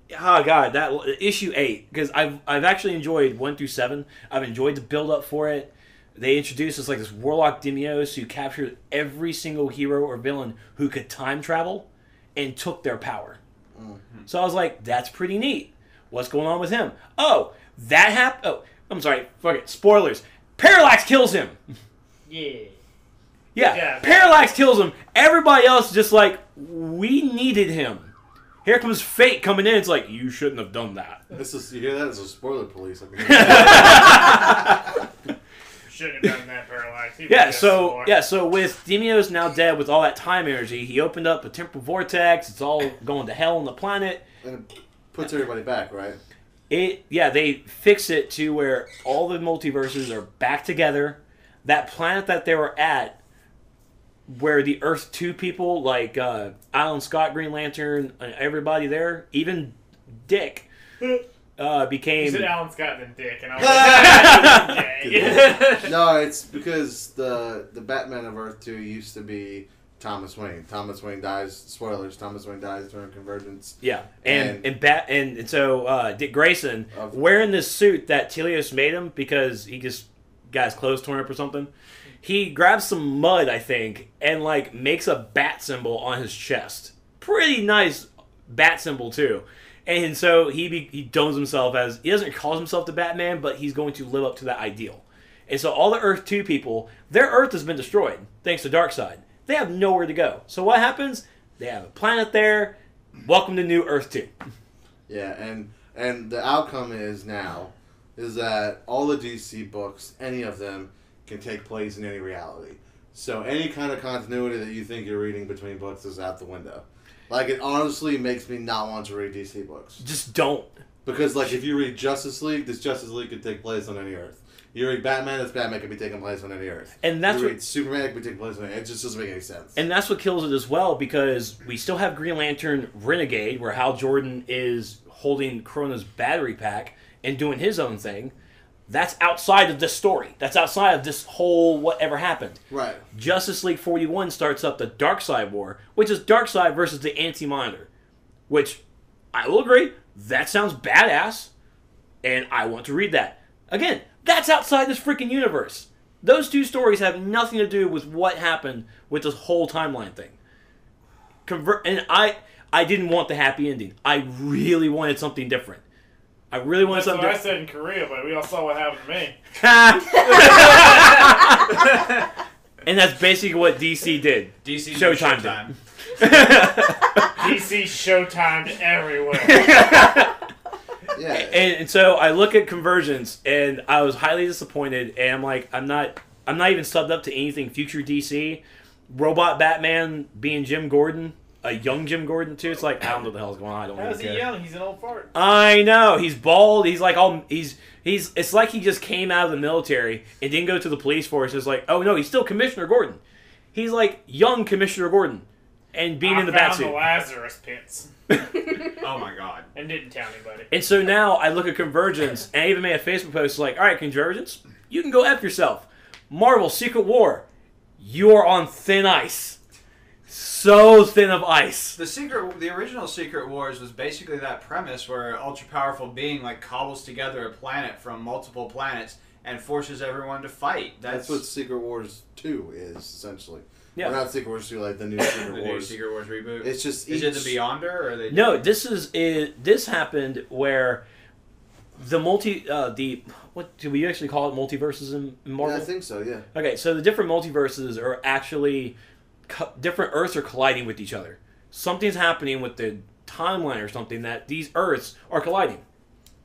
that issue 8, because I've actually enjoyed 1 through 7. I've enjoyed the build up for it. They introduced us like this Warlock Demios who captured every single hero or villain who could time travel and took their power. So I was like, that's pretty neat. What's going on with him? Oh, that happened. Oh, I'm sorry. Fuck it. Spoilers. Parallax kills him. Yeah. Parallax kills him. Everybody else is just like, we needed him. Here comes Fate coming in. It's like, you shouldn't have done that. You hear that? It's a spoiler police. Shouldn't have done that, Parallax. So with Demios now dead, with all that time energy, he opened up a temporal vortex. It's all going to hell on the planet. And it puts everybody back, right? They fix it to where all the multiverses are back together. That planet that they were at, where the Earth 2 people, like Alan Scott, Green Lantern, everybody there, even Dick, became... You said Alan Scott and Dick, and I was like, No, it's because the Batman of Earth 2 used to be Thomas Wayne. Thomas Wayne dies, spoilers, Thomas Wayne dies during Convergence. Yeah, and so Dick Grayson, wearing this suit that Telios made him because he just got his clothes torn up or something, he grabs some mud, I think, and like makes a bat symbol on his chest. Pretty nice bat symbol too. And so he domes himself as, he doesn't call himself the Batman, but he's going to live up to that ideal. And so all the Earth 2 people, their Earth has been destroyed, thanks to Darkseid. They have nowhere to go. So what happens? They have a planet there. Welcome to New Earth 2. Yeah, and the outcome is that all the DC books, any of them, can take place in any reality. So any kind of continuity that you think you're reading between books is out the window. Like, it honestly makes me not want to read DC books. Just don't. Because, like, if you read Justice League, this Justice League could take place on any Earth. You read Batman, this Batman could be taking place on any Earth. And that's you read Superman, it could be taking place on any Earth. It just doesn't make any sense. And that's what kills it as well, because we still have Green Lantern Renegade, where Hal Jordan is holding Corona's battery pack and doing his own thing. That's outside of this story. That's outside of this whole whatever happened. Right. Justice League 41 starts up the Darkseid War, which is Darkseid versus the Anti-Monitor. Which, I will agree, that sounds badass, and I want to read that. Again, that's outside this freaking universe. Those 2 stories have nothing to do with what happened with this whole timeline thing. And I didn't want the happy ending. I really wanted something different. I really wanted something different. That's what I said in Korea, but we all saw what happened to me. And that's basically what DC did. DC Showtime. DC Showtimed everywhere. Yeah. And so I look at Convergence, and I was highly disappointed. And I'm like, I'm not even subbed up to anything future DC. Robot Batman being Jim Gordon, a young Jim Gordon too. It's like I don't know what the hell's going on. I don't How's really he care. young? He's an old fart. I know. He's bald. He's like all he's. It's like he just came out of the military and didn't go to the police force. It's like, oh no, he's still Commissioner Gordon. He's like young Commissioner Gordon, and being in the found the batsuit. Lazarus pits Oh my god. and didn't tell anybody. And so now I look at Convergence, and I even made a Facebook post like, all right, Convergence, you can go F yourself. Marvel Secret War, you are on thin ice. So thin of ice. The original Secret Wars was basically that premise where an ultra powerful being like cobbles together a planet from multiple planets and forces everyone to fight. That's what Secret Wars 2 is, essentially. Yeah. Or not Secret Wars 2, like the new Secret the new Wars. Secret Wars reboot. It's just Is it the Beyonder or are they? No, this happened where the what do we actually call it, multiverses in Marvel? Yeah, I think so, yeah. Okay, so the different multiverses are actually different Earths are colliding with each other. Something's happening with the timeline or something that these Earths are colliding.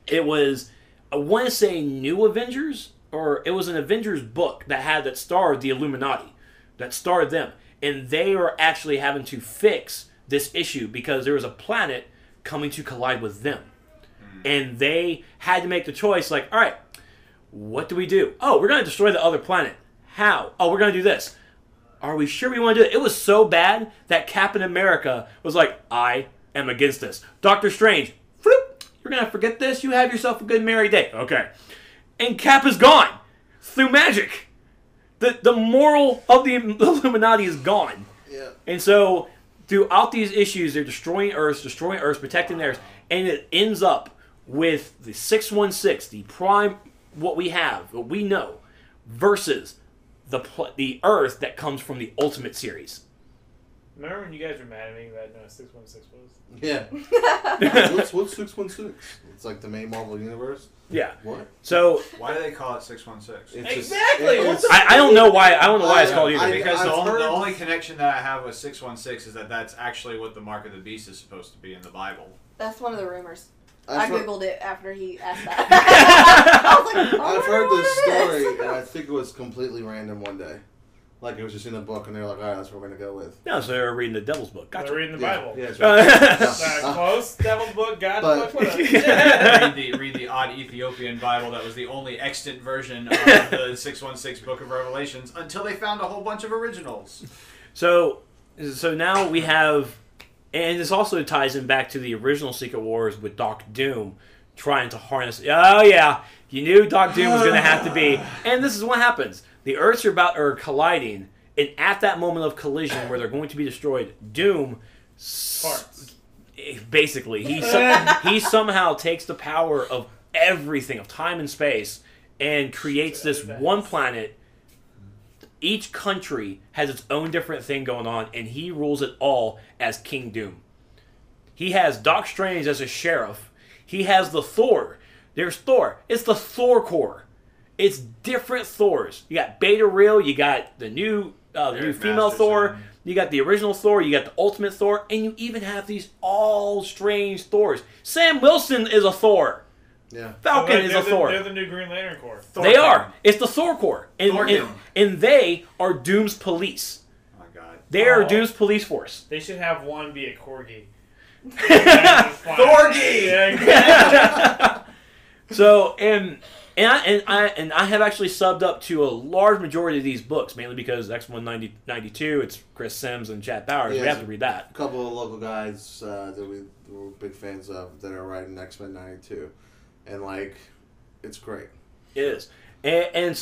It was, I want to say, New Avengers, or it was an Avengers book that starred the Illuminati, that starred them, and they are actually having to fix this issue because there was a planet coming to collide with them, and they had to make the choice. Like, all right, what do we do? Oh, we're going to destroy the other planet. How? Oh, we're going to do this. Are we sure we want to do it? It was so bad that Captain America was like, I am against this. Doctor Strange, floop, you're going to forget this? You have yourself a good merry day. Okay. And Cap is gone. Through magic. The moral of the Illuminati is gone. Yeah. And so, throughout these issues, they're destroying Earth, protecting theirs, and it ends up with the 616, the prime, what we have, what we know, versus the Earth that comes from the Ultimate series. Remember when you guys were mad at me that 616 was? Yeah. what's 616? It's like the main Marvel universe? Yeah. What? So Why do they call it 616? Exactly! I don't know why. I don't know why it's called either. Because I've the heard- only connection that I have with 616 is that that's actually what the Mark of the Beast is supposed to be in the Bible. That's one of the rumors. I I've heard, googled it after he asked that. I was like, I've heard this this story, and I think it was completely random one day. Like, it was just in a book, and they were like, all right, that's what we're going to go with. No, so they're reading the Devil's Book. Gotcha. They're reading the Yeah. Bible. Yeah, that's right. Close. Devil's Book. God But- fuck with us. read the odd Ethiopian Bible that was the only extant version of the 616 Book of Revelations until they found a whole bunch of originals. So now we have, and this also ties in back to the original Secret Wars with Doc Doom trying to harness. Oh yeah, you knew Doc Doom was going to have to be, and this is what happens. The Earths are colliding, and at that moment of collision where they're going to be destroyed, Doom, basically, he somehow takes the power of everything, of time and space, and creates this one planet. Each country has its own different thing going on, and he rules it all as King Doom. He has Doc Strange as a sheriff. He has the Thor. There's Thor. It's the Thor Corps. It's different Thors. You got Beta Real. You got the new female Thor. Masterson. You got the original Thor. You got the Ultimate Thor, and you even have these all strange Thors. Sam Wilson is a Thor. Yeah. Falcon is a Thor. They're the new Green Lantern Corps. They are. It's the Thor Corps, Thor-Doom. and they are Doom's police. Oh my god. They are Oh. Doom's police force. They should have one be a corgi. Thorgy! Yeah, exactly. So and I have actually subbed up to a large majority of these books, mainly because X-192, it's Chris Sims and Chad Bowers. Yeah, we have to read that. A couple of local guys that we're big fans of that are writing X-Men 92. And, like, it's great. It is. And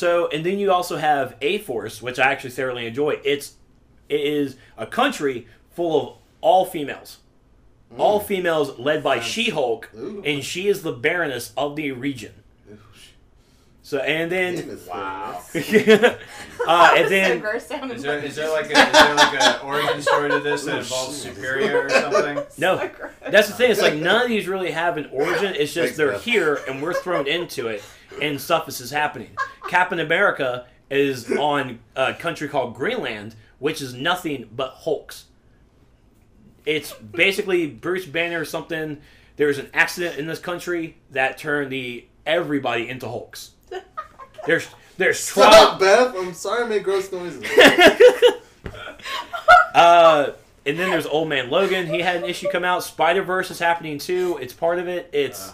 then you also have A-Force, which I actually thoroughly enjoy. It is a country full of all females. All females led by She-Hulk, Ooh. and she is the Baroness of the region. So, and then... Wow. and then... so gross sounding. Is there like a origin story to this that involves Superior or something? No, that's the thing. It's like none of these really have an origin. It's just Thanks, they're Beth. here and we're thrown into it, and stuff is happening. Captain America is on a country called Greenland, which is nothing but Hulks. It's basically Bruce Banner or something. There's an accident in this country that turned everybody into Hulks. There's Stop, Beth! I'm sorry I made gross noises. And then there's Old Man Logan. He had an issue come out. Spider-Verse is happening too. It's part of it. It's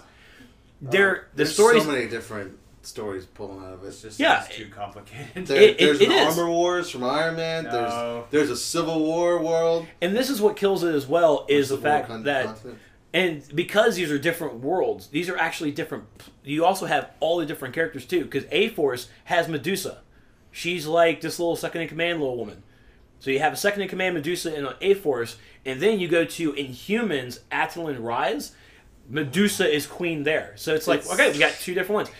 the there's stories. so many different stories pulling out of it. It's just Yeah. it's too complicated. There's an it is. Armor Wars from Iron Man. No. There's a Civil War world. And this is what kills it as well is the Civil War fact that continent. and because these are different worlds, these are actually different. You also have all the different characters too, because A-Force has Medusa. She's like this little second in command little woman. So you have a second in command Medusa in A-Force, and then you go to Inhumans, Attilan Rise. Medusa is queen there. So it's like, okay, we got two different ones.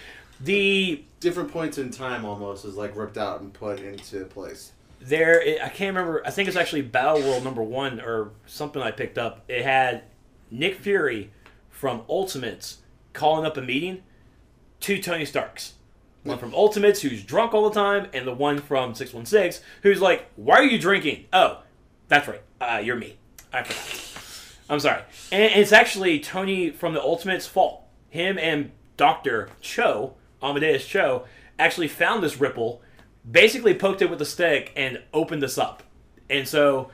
The different points in time almost is like ripped out and put into place. I can't remember. I think it's actually Battle World #1 or something I picked up. It had Nick Fury from Ultimates calling up a meeting. Two Tony Starks. One from Ultimates who's drunk all the time, and the one from 616 who's like, "Why are you drinking?" Oh, that's right. You're me. I forgot. I'm sorry. And it's actually Tony from the Ultimates' fault. Him and Dr. Cho, Amadeus Cho, actually found this ripple, basically poked it with a stick, and opened this up. And so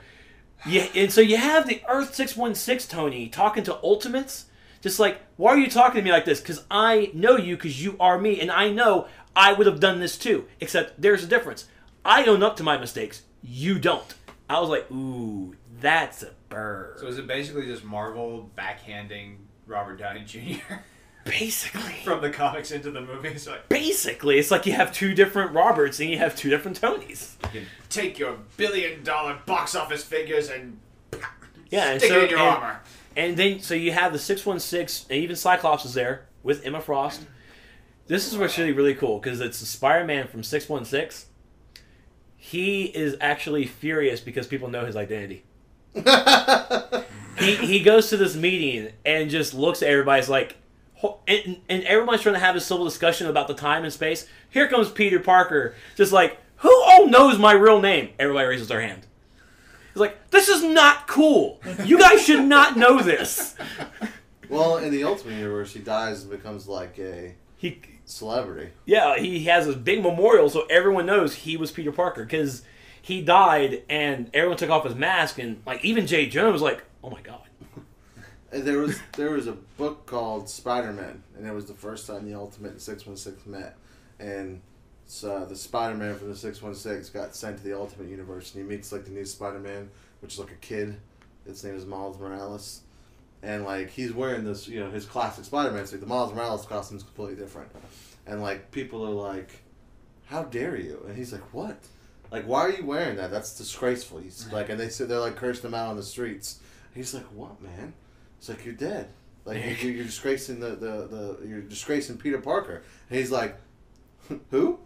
you have the Earth 616 Tony talking to Ultimates, just like, why are you talking to me like this? Because I know you, because you are me, and I know I would have done this too. Except there's a difference. I own up to my mistakes. You don't. I was like, ooh, that's a bird. So is it basically just Marvel backhanding Robert Downey Jr. Basically. from the comics into the movies? Like, Basically, it's like you have two different Roberts and you have two different Tonys. you can take your $1 billion box office figures and Yeah, stick it in your and, armor. And then, so you have the 616, and even Cyclops is there with Emma Frost. This is what's really, really cool, because it's the Spider-Man from 616. He is actually furious because people know his identity. he goes to this meeting and just looks at everybody's like, and everyone's trying to have a civil discussion about the time and space. Here comes Peter Parker, just like, who all knows my real name? Everybody raises their hand. He's like, this is not cool. You guys should not know this. Well, in the Ultimate Universe, he dies and becomes like a celebrity. Yeah, he has this big memorial so everyone knows he was Peter Parker, because he died and everyone took off his mask, and like even J. Jonah was like, oh my god. And there was a book called Spider-Man, and it was the first time the Ultimate and 616 met. And so the Spider-Man from the 616 got sent to the Ultimate Universe, and he meets like the new Spider-Man, which is like a kid. His name is Miles Morales. And like he's wearing this, his classic Spider-Man suit. The Miles Morales costume is completely different. And like people are like, how dare you? And he's like, what? Like, why are you wearing that? That's disgraceful. He's like, and they're like cursing him out on the streets. And he's like, what, man? It's like, you're dead. Like you're disgracing you're disgracing Peter Parker. And he's like, who?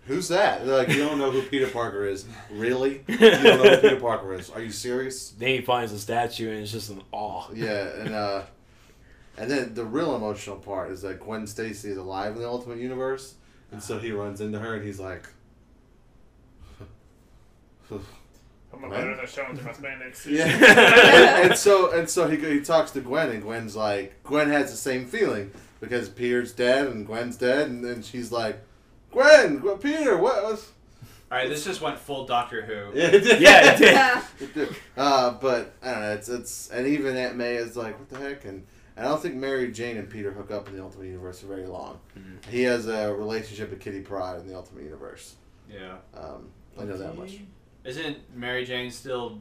Who's that? They're like, you don't know who Peter Parker is. Really? You don't know who Peter Parker is. Are you serious? Then he finds a statue and it's just an awe. Yeah, and then the real emotional part is that Gwen Stacy is alive in the Ultimate Universe, and so he runs into her and he's like, Put my letters are showing through my spandex. yeah. and so he talks to Gwen, and Gwen's like, Gwen has the same feeling because Peter's dead and Gwen's dead, and then she's like, Peter, what was? All right, this just went full Doctor Who. Yeah, it did. Yeah, it did. Yeah. It did. But I don't know. It's and even Aunt May is like, what the heck? And I don't think Mary Jane and Peter hook up in the Ultimate Universe for very long. Mm-hmm. He has a relationship with Kitty Pryde in the Ultimate Universe. Yeah. I know that much. Isn't Mary Jane still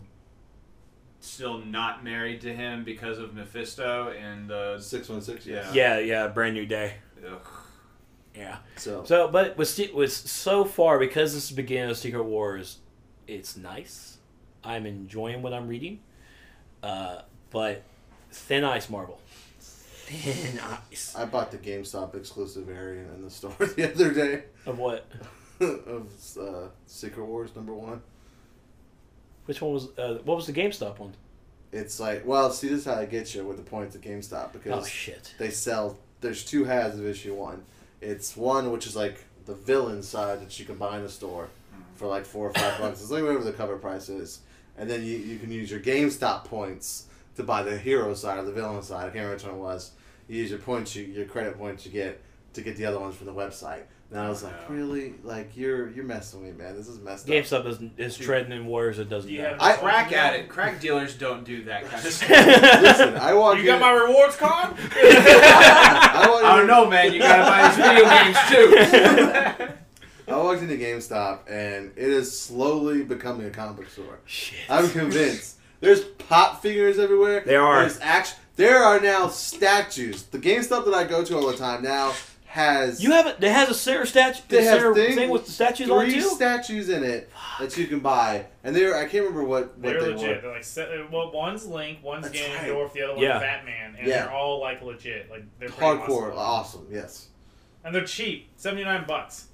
not married to him because of Mephisto and the 616? Yeah, Brand New Day. Ugh. Yeah. So but with so far, because this is the beginning of Secret Wars, it's nice. I'm enjoying what I'm reading. But Thin Ice Marvel. Thin Ice. I bought the GameStop exclusive variant in the store the other day. Of what? Of Secret Wars #1. Which one was? What was the GameStop one? It's like, well, see, this is how I get you with the points at GameStop, because Oh shit. they sell. There's 2 halves of issue 1. It's one which is like the villain side that you can buy in the store for like $4 or $5. It's like whatever the cover price is, and then you can use your GameStop points to buy the hero side or the villain side. I can't remember which one it was. You use your points, your credit points you get to get the other ones from the website. And I was like, really? Like, you're messing with me, man. This is messed up. GameStop is treading in waters it doesn't know. Crack dealers don't do that kind of stuff. Listen, I walk in. You got my rewards card? I don't know, man. You gotta buy these video games too. I walked into GameStop, and it is slowly becoming a comic book store. Shit. I'm convinced. There's pop figures everywhere. There are. There are now statues. The GameStop that I go to all the time now has... It has a Sarah statue. They have thing with the statues on it too? 3 statues in it that you can buy. And I can't remember what They're they legit. were. They're like, well, one's Link, one's That's Ganondorf, the other one's Batman, and they're all like legit. Like they're pretty Hardcore. Awesome, yes. And they're cheap, $79.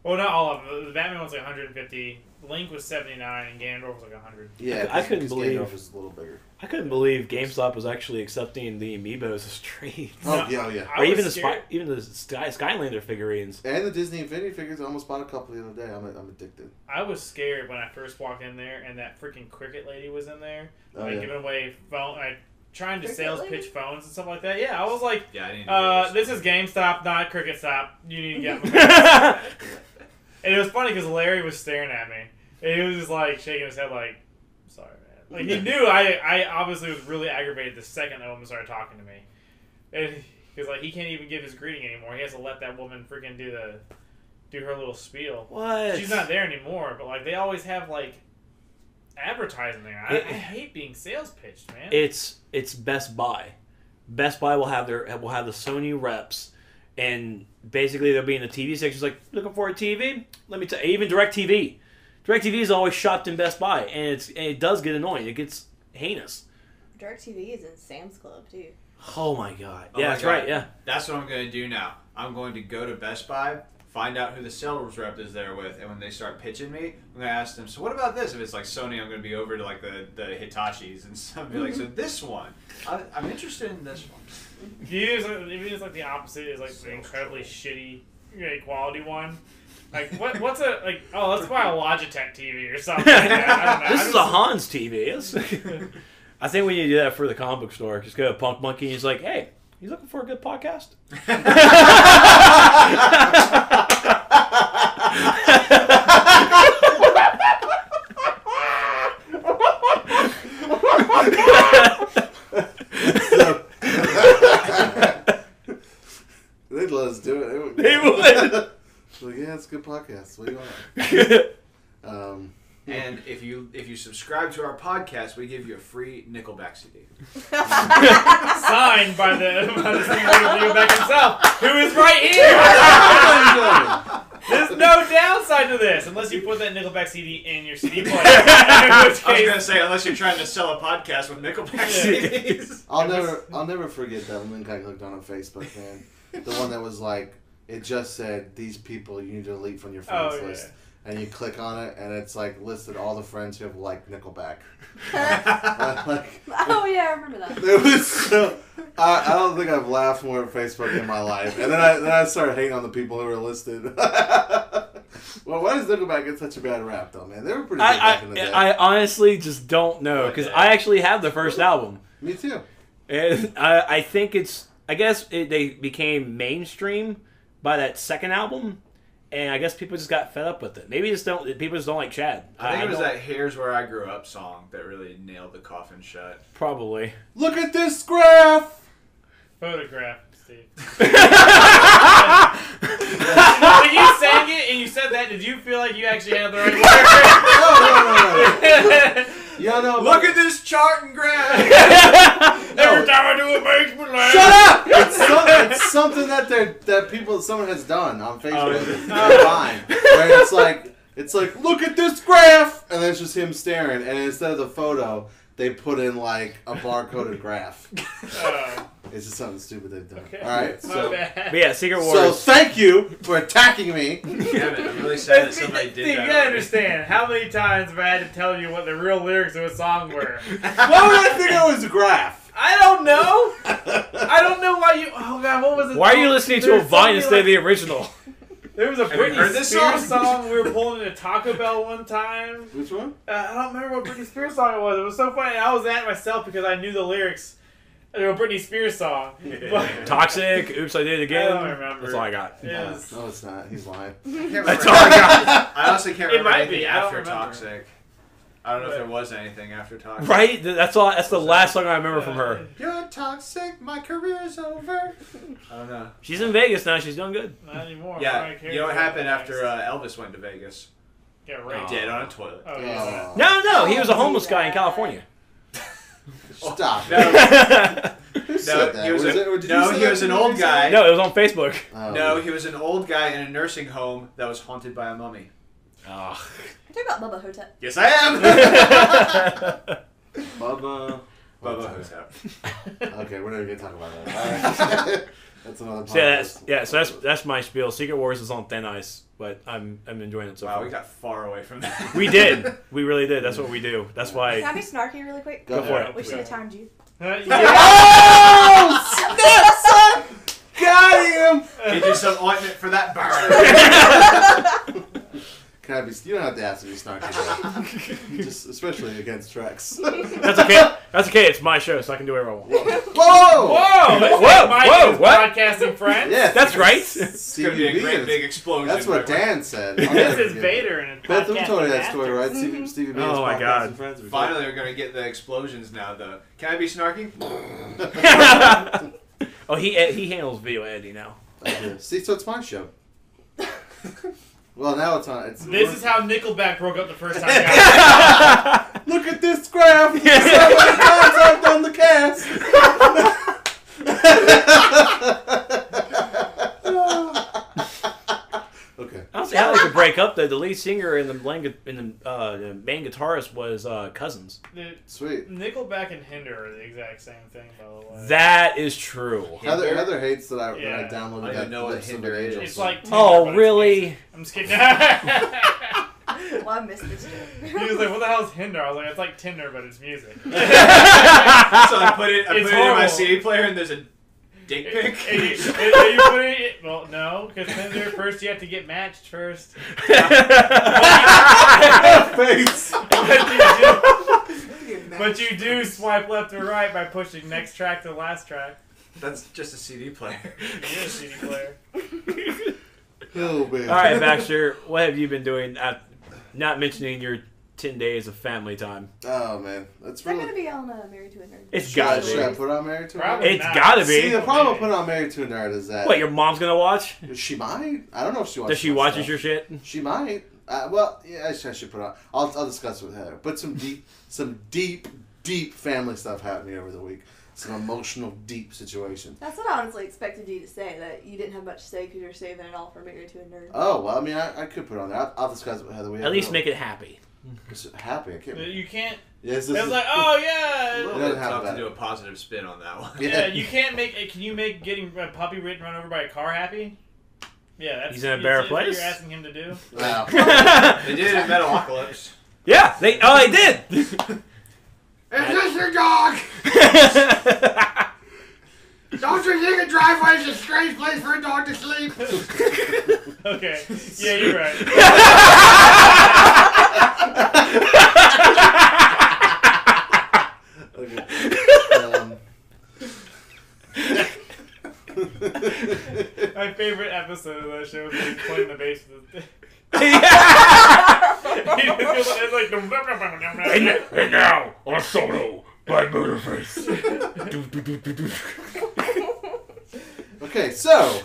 Well, not all of them. The Batman one's like 150. Link was 79, and Ganondorf was like 100. Yeah, I couldn't believe Ganondorf is a little bigger. I couldn't believe GameStop was actually accepting the amiibos as trades. Oh yeah. Or even the Skylander figurines. And the Disney Infinity figures. I almost bought a couple the other day. I'm addicted. I was scared when I first walked in there, and that freaking Cricket lady was in there, giving away trying to sales pitch phones and stuff like that. Yeah, I was like, this is GameStop, not Cricket Stop. You need to get my And it was funny because Larry was staring at me. And he was just like shaking his head like, sorry, man. Like he knew I obviously was really aggravated the second that woman started talking to me. And because like he can't even give his greeting anymore. He has to let that woman freaking do her little spiel. What? She's not there anymore, but like they always have like advertising there. I hate being sales pitched, man. It's Best Buy. Best Buy will have the Sony reps, and basically they'll be in the TV section. It's like, looking for a TV? Let me tell you, even DirecTV. DirecTV is always shopped in Best Buy, and it does get annoying. It gets heinous. DirecTV is in Sam's Club too. Oh my god! Oh yeah, my that's God. right. Yeah, that's what I'm going to do now. I'm going to go to Best Buy, find out who the sales rep is there with, and when they start pitching me, I'm going to ask them, so what about this? If it's like Sony, I'm going to be over to like the Hitachis and stuff. Be like, so this one, I'm interested in this one. If you use like the opposite is like the incredibly shitty quality one. Like what's a like? Oh, let's buy a Logitech TV or something. Like that. I don't know. This is a Hans TV. I think when you do that for the comic book store, just go to Punk Monkey and he's like, hey, you looking for a good podcast? They'd let us do it. They would. Like, yeah, it's a good podcast. What do you want? And if you subscribe to our podcast, we give you a free Nickelback CD. Signed by the singer of Nickelback himself, who is right here. There's no downside to this, unless you put that Nickelback CD in your CD player. I was gonna say, unless you're trying to sell a podcast with Nickelback CDs. I'll never forget that link I clicked on Facebook, man. The one that was like, it just said, these people you need to delete from your friends list. And you click on it, and it's like listed all the friends who have liked Nickelback. Oh yeah, I remember that. It was so. I don't think I've laughed more at Facebook in my life. And then I started hating on the people who were listed. Well, why does Nickelback get such a bad rap, though, man? They were pretty good back in the day. I honestly just don't know, because I actually have the first album. Me too. And I think they became mainstream by that second album. And I guess people just got fed up with it. Maybe people just don't like Chad. I think it was that "Here's Where I Grew Up" song that really nailed the coffin shut. Probably. Look at this graph! Photograph, Steve. When you sang it and you said that, did you feel like you actually had the right word? No. Yeah, no. Look at this chart and graph. Every time I do it makes me laugh. Shut up! It's something that someone has done on Facebook. Fine. Where it's like, look at this graph, and then it's just him staring, and instead of the photo, they put in like a barcoded graph. It's just something stupid they've done. Okay. All right, so But yeah, Secret Wars. so thank you for attacking me. Damn it, I'm really sad that somebody did Steve, that. you gotta understand how many times have I had to tell you what the real lyrics of a song were. Why would I think it was a graph? I don't know. I don't know why you. Oh god, what was it? Why are you listening to a Vine instead of the original? There was a you heard Britney this Spears song? song we were pulling into Taco Bell one time. Which one? I don't remember what Britney Spears song it was. It was so funny. I was at it myself because I knew the lyrics. a Britney Spears song. But Toxic. Oops, I did it again. I don't remember. That's all I got. It was- No, it's not. He's lying. That's all I got. I honestly can't It remember might anything be, I don't after remember. Toxic. I don't know if there was anything after Toxic. Right? That's all. That's the last song I remember from her. You're toxic, my career's over. I don't know. She's in Vegas now. She's doing good. Not anymore. Yeah, Mariah Carey you know what was happened next. after Elvis went to Vegas? Get raped. Dead on a toilet. Oh, yeah. No, he was a homeless guy in California. Stop. No, Who said that? he was, Was it- or did you no, say he that was to an me old recently? guy. No, it was on Facebook. Oh. No, he was an old guy in a nursing home that was haunted by a mummy. Oh. You're talking about Bubba Hotep. Yes, I am. Bubba. Bubba Hotep. Okay, we're never gonna talk about that. All right. That's another So podcast. so that's my spiel. Secret Wars is on thin ice, but I'm enjoying it so Wow, far. we got far away from that. We did. We really did. That's what we do. That's Can why. I be snarky really quick? Go for it. We should have timed you. Yeah. Oh, snap, son! Got him! Get you some ointment for that burn. Can I be? You don't have to ask me to be snarky, though. Just especially against Trex. That's okay. That's okay. It's my show, so I can do whatever I want. Whoa! Whoa! Whoa, My whoa, new what? podcasting friend. Yeah, That's right. It's gonna be Stevie a B great is- big explosion. That's what by the way. Dan said. This is Vader in a Beth, we podcast. told you that story, right? Stevie B. Oh my God. Finally, we're gonna get the explosions now, though. Can I be snarky? Oh, he handles video editing now. See, so it's my show. Well, now it's on. This is how Nickelback broke up the first time. Guys. Look at this graph. How many times I've done the cast. Okay. I don't see how they could break up. The lead singer and the main guitarist was cousins. Dude, Sweet. Nickelback and Hinder are the exact same thing, by the way. That is true. Heather hates that I Yeah. downloaded I don't that. even know what Lips of Hinder an is. Angel It's song. like Tinder, Oh, but it's really? music. I'm just kidding. Well, I missed this He joke. was like, "What the hell is Hinder?" I was like, "It's like Tinder, but it's music." So I put it in my horrible. CD player, and there's a dick pic. And you put it, well, no, because Tinder first you have to get matched first. Face. But you do swipe left or right by pushing next track to last track. That's just a CD player. You're a CD player. Oh man. All right, Baxter, what have you been doing? Not mentioning your 10 days of family time. Oh man, that's Is that really. going to be on Married to a Nerd? It's Should I- gotta Should I be. put on Married to a Nerd? Probably It's not. gotta be. See, the problem with putting on Married to a Nerd is that. What, your mom's gonna watch? She might. I don't know if she watches. Does she my watches stuff. your shit? She might. Well, yeah, I should put on. I'll discuss it with Heather. But some deep family stuff happening over the week. Some emotional, deep situations. That's what I honestly expected you to say, that you didn't have much to say because you're saving it all for Married to a Nerd. Oh well, I mean, I could put on there. I'll discuss it with Heather. At least make it happy. happy. I can't. You can't. Yes, It's like, oh yeah. It Well, doesn't it's have tough that. to do a positive spin on that one. Yeah, you can't make. Can you make getting a puppy run over by a car happy? Yeah, that's. He's in a better that's what place? You're asking him to do. Wow. They did it in Metalocalypse. Yeah, they did. Is this your dog? Don't you think a driveway is a strange place for a dog to sleep? Okay. Yeah, you're right. Okay. My favorite episode of that show is when he's playing the bass with the. It's like. And now, a solo by Motorface. Okay, so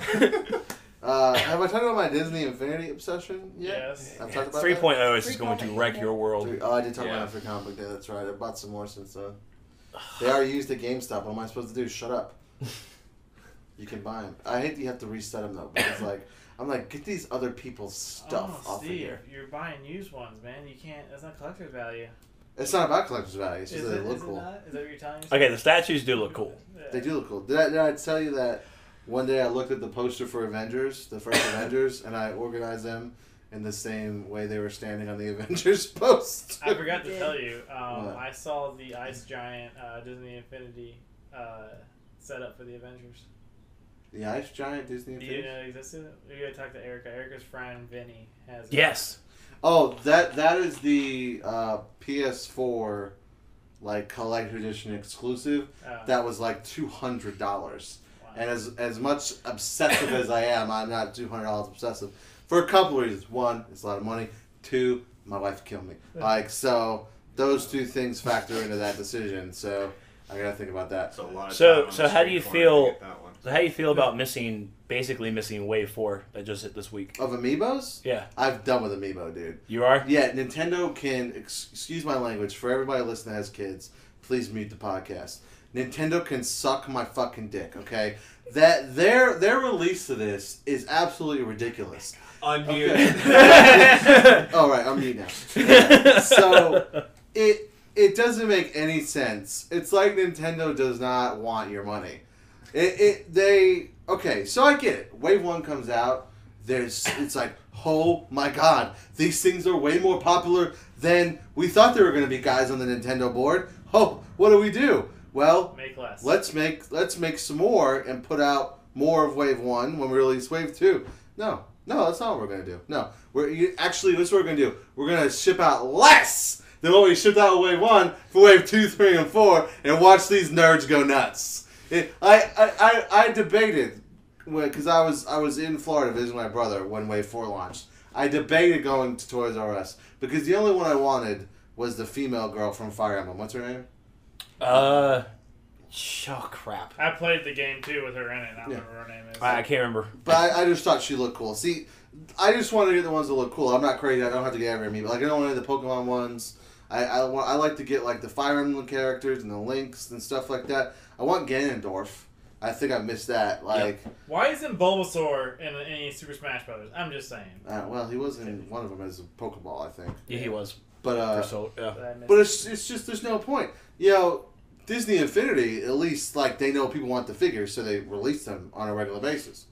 have I talked about my Disney Infinity obsession yet? Yes. I've talked about 3.0 is just going to wreck your world. that. Oh, I did talk Yeah. about it for Comic Book Day. That's right. I bought some more since then. They are used at GameStop. What am I supposed to do? Shut up. You can buy them. I hate that you have to reset them though, because I'm like, get these other people's stuff off of Steve, here. you're buying used ones, man. You can't. That's not collector's value. It's not about collector's value. It's just Is that it, they look is it cool. not? Is that what you're telling me? Okay, the statues do look cool. Yeah. They do look cool. Did I tell you that one day I looked at the poster for Avengers, the first Avengers, and I organized them in the same way they were standing on the Avengers poster? I forgot to Yeah. tell you. What? I saw the Ice Giant Disney Infinity setup for the Avengers. The Ice Giant Disney Do you Infinity? know it existed? We gotta talk to Erica. Erica's friend Vinny has. Yes. Oh, that is the PS4 like collector's edition exclusive that was like $200. Wow. And as much obsessive as I am, I'm not $200 obsessive for a couple of reasons. One, it's a lot of money. Two, my wife would kill me. Like, so those two things factor into that decision. So I gotta think about that. So how do you feel? So how do you feel about basically missing Wave 4 that just hit this week? Of Amiibos? Yeah. I'm done with Amiibo, dude. You are? Yeah, Nintendo can, excuse my language, for everybody listening that has kids, please mute the podcast. Nintendo can suck my fucking dick, okay? That their release of this is absolutely ridiculous. Unmute. Okay. All right, I'm mute now. Yeah. So it doesn't make any sense. It's like Nintendo does not want your money. Okay, so I get it. Wave 1 comes out. It's like, oh my god, these things are way more popular than we thought they were going to be, guys, on the Nintendo board. Oh, what do? Well, make less. Let's make some more and put out more of Wave 1 when we release Wave 2. No, that's not what we're going to do. No, this is what we're going to do. We're going to ship out less than what we shipped out with Wave 1 for Wave 2, 3, and 4 and watch these nerds go nuts. I debated, because I was in Florida visiting my brother when Wave 4 launched. I debated going to Toys R Us because the only one I wanted was the female girl from Fire Emblem. What's her name? Oh crap. I played the game too with her in it. I don't remember what her name is. I can't remember. But I just thought she looked cool. See, I just wanted to get the ones that look cool. I'm not crazy. I don't have to get every Amiibo. Like, I don't want any of the Pokemon ones. I like to get like the Fire Emblem characters and the Lynx and stuff like that. I want Ganondorf. I think I missed that. Like, why isn't Bulbasaur in any Super Smash Brothers? I'm just saying. Well, he was in one of them as a Pokeball, I think. Yeah, he was. But but it's just there's no point. You know, Disney Infinity, at least like they know people want the figures, so they release them on a regular basis.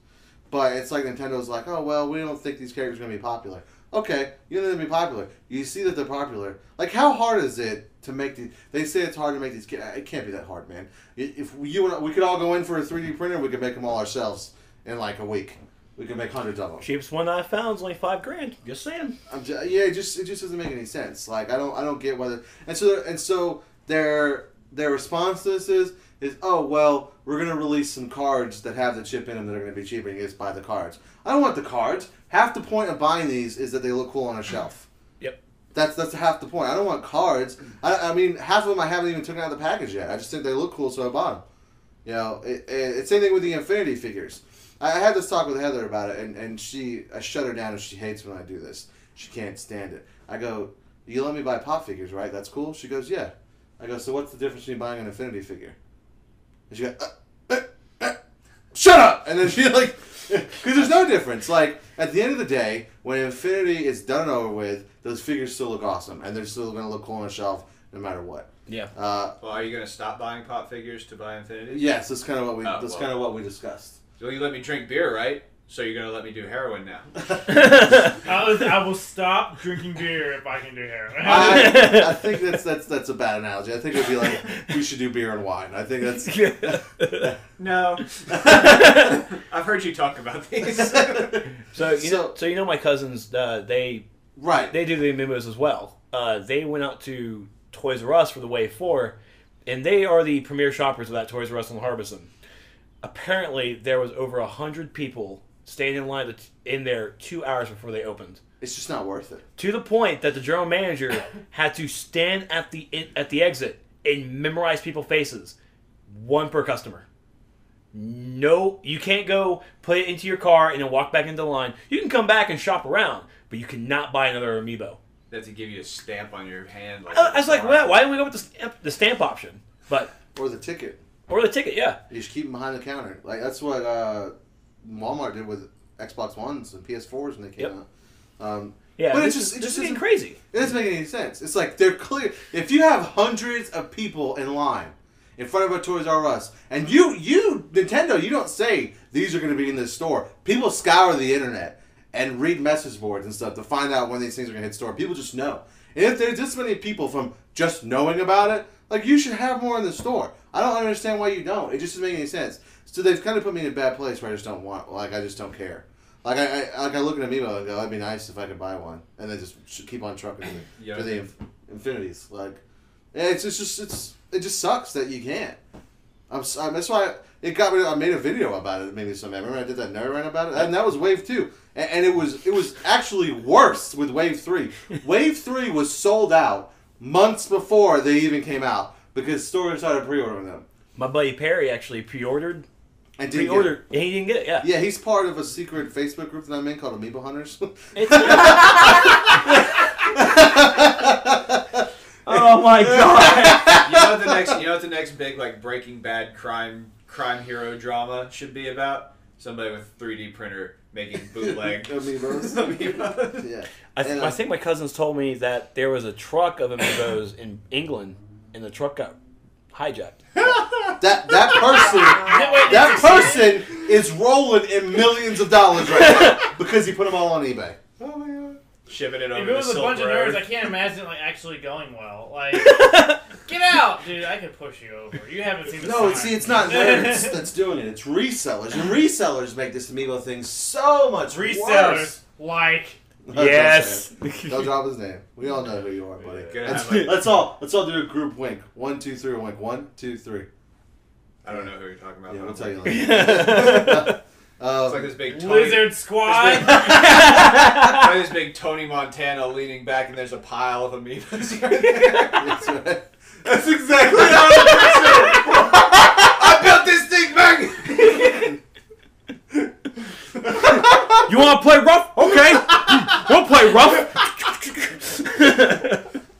But it's like Nintendo's like, oh well, we don't think these characters are gonna be popular. Okay, you know they're gonna be popular. You see that they're popular. Like, how hard is it to make these? They say it's hard to make these. It can't be that hard, man. If we could all go in for a 3D printer, we could make them all ourselves in like a week. We could make hundreds of them. Cheapest one I found is only $5,000. Just saying. It just doesn't make any sense. Like, I don't get whether. And so their response to this is oh well, we're gonna release some cards that have the chip in them that are gonna be cheaper, and you just buy the cards. I don't want the cards. Half the point of buying these is that they look cool on a shelf. Yep. That's half the point. I don't want cards. I mean, half of them I haven't even taken out of the package yet. I just think they look cool, so I bought them. You know, it's same thing with the Infinity figures. I had this talk with Heather about it, and I shut her down, and she hates when I do this. She can't stand it. I go, you let me buy pop figures, right? That's cool? She goes, yeah. I go, so what's the difference between buying an Infinity figure? And she goes, shut up! And then she like, because there's no difference. Like, at the end of the day, when Infinity is done and over with, those figures still look awesome, and they're still going to look cool on a shelf no matter what. Yeah. Well, are you going to stop buying pop figures to buy Infinity? Yes, that's kind of what kind of what we discussed. Well, you let me drink beer, right? So you're going to let me do heroin now. I will stop drinking beer if I can do heroin. I think that's a bad analogy. I think it would be like, we should do beer and wine. I think that's... No. I've heard you talk about these. So you know my cousins, they do the Amiibos as well. They went out to Toys R Us for the Wave 4, and they are the premier shoppers of that Toys R Us in Harbison. Apparently, there was over 100 people standing in line in there 2 hours before they opened. It's just not worth it. To the point that the general manager had to stand at the exit and memorize people's faces, one per customer. No, you can't go put it into your car and then walk back into the line. You can come back and shop around, but you cannot buy another Amiibo. They have to give you a stamp on your hand. I was like, well, why didn't we go with the stamp option? Or the ticket. Or the ticket, yeah. You just keep them behind the counter. Like, that's what Walmart did with Xbox Ones and PS4s when they came out. Yeah, but it just isn't crazy. It doesn't make any sense. It's like, they're clear. If you have hundreds of people in line in front of a Toys R Us, and you Nintendo, you don't say these are going to be in this store. People scour the internet and read message boards and stuff to find out when these things are going to hit store. People just know. And if there's this many people from just knowing about it, like, you should have more in the store. I don't understand why you don't. It just doesn't make any sense. So they've kind of put me in a bad place where I just don't want, like, I just don't care. Like, I look at Amiibo and go, it'd be nice if I could buy one. And then just keep on trucking to the Infinities. Like, And it just sucks that you can't. That's why it got me. I made a video about it. It made me so mad. Remember I did that nerd rant about it, and that was Wave 2, and it was actually worse with Wave 3. Wave 3 was sold out months before they even came out because stores started pre-ordering them. My buddy Perry actually pre-ordered. And pre-ordered. And he didn't get it. Yeah. Yeah, he's part of a secret Facebook group that I'm in called Amiibo Hunters. Oh my god! You know what the next big like Breaking Bad crime hero drama should be about? Somebody with 3D printer making bootleg Amiibos. Yeah. I think my cousins told me that there was a truck of Amiibos in England, and the truck got hijacked. That person is rolling in millions of dollars right now because he put them all on eBay. Oh my god! Shipping it over. If it was the a bunch of Silk Road. nerds, I can't imagine like actually going well. Like, get out, dude! I could push you over. You haven't seen the No, sign. see, it's not nerds that's doing it. It's resellers, and resellers make this Amiibo thing so much resellers worse. Don't drop his name. We all know who you are, buddy. Let's all do a group wink. 1, 2, 3, wink. 1, 2, 3. I don't know who you're talking about. Yeah, we'll tell you later. It's like this big Lizard Squad. Like this big Tony Montana leaning back, and there's a pile of Amiibos. That's right. That's exactly how it I built this thing, man. You want to play rough? Okay, we'll play rough.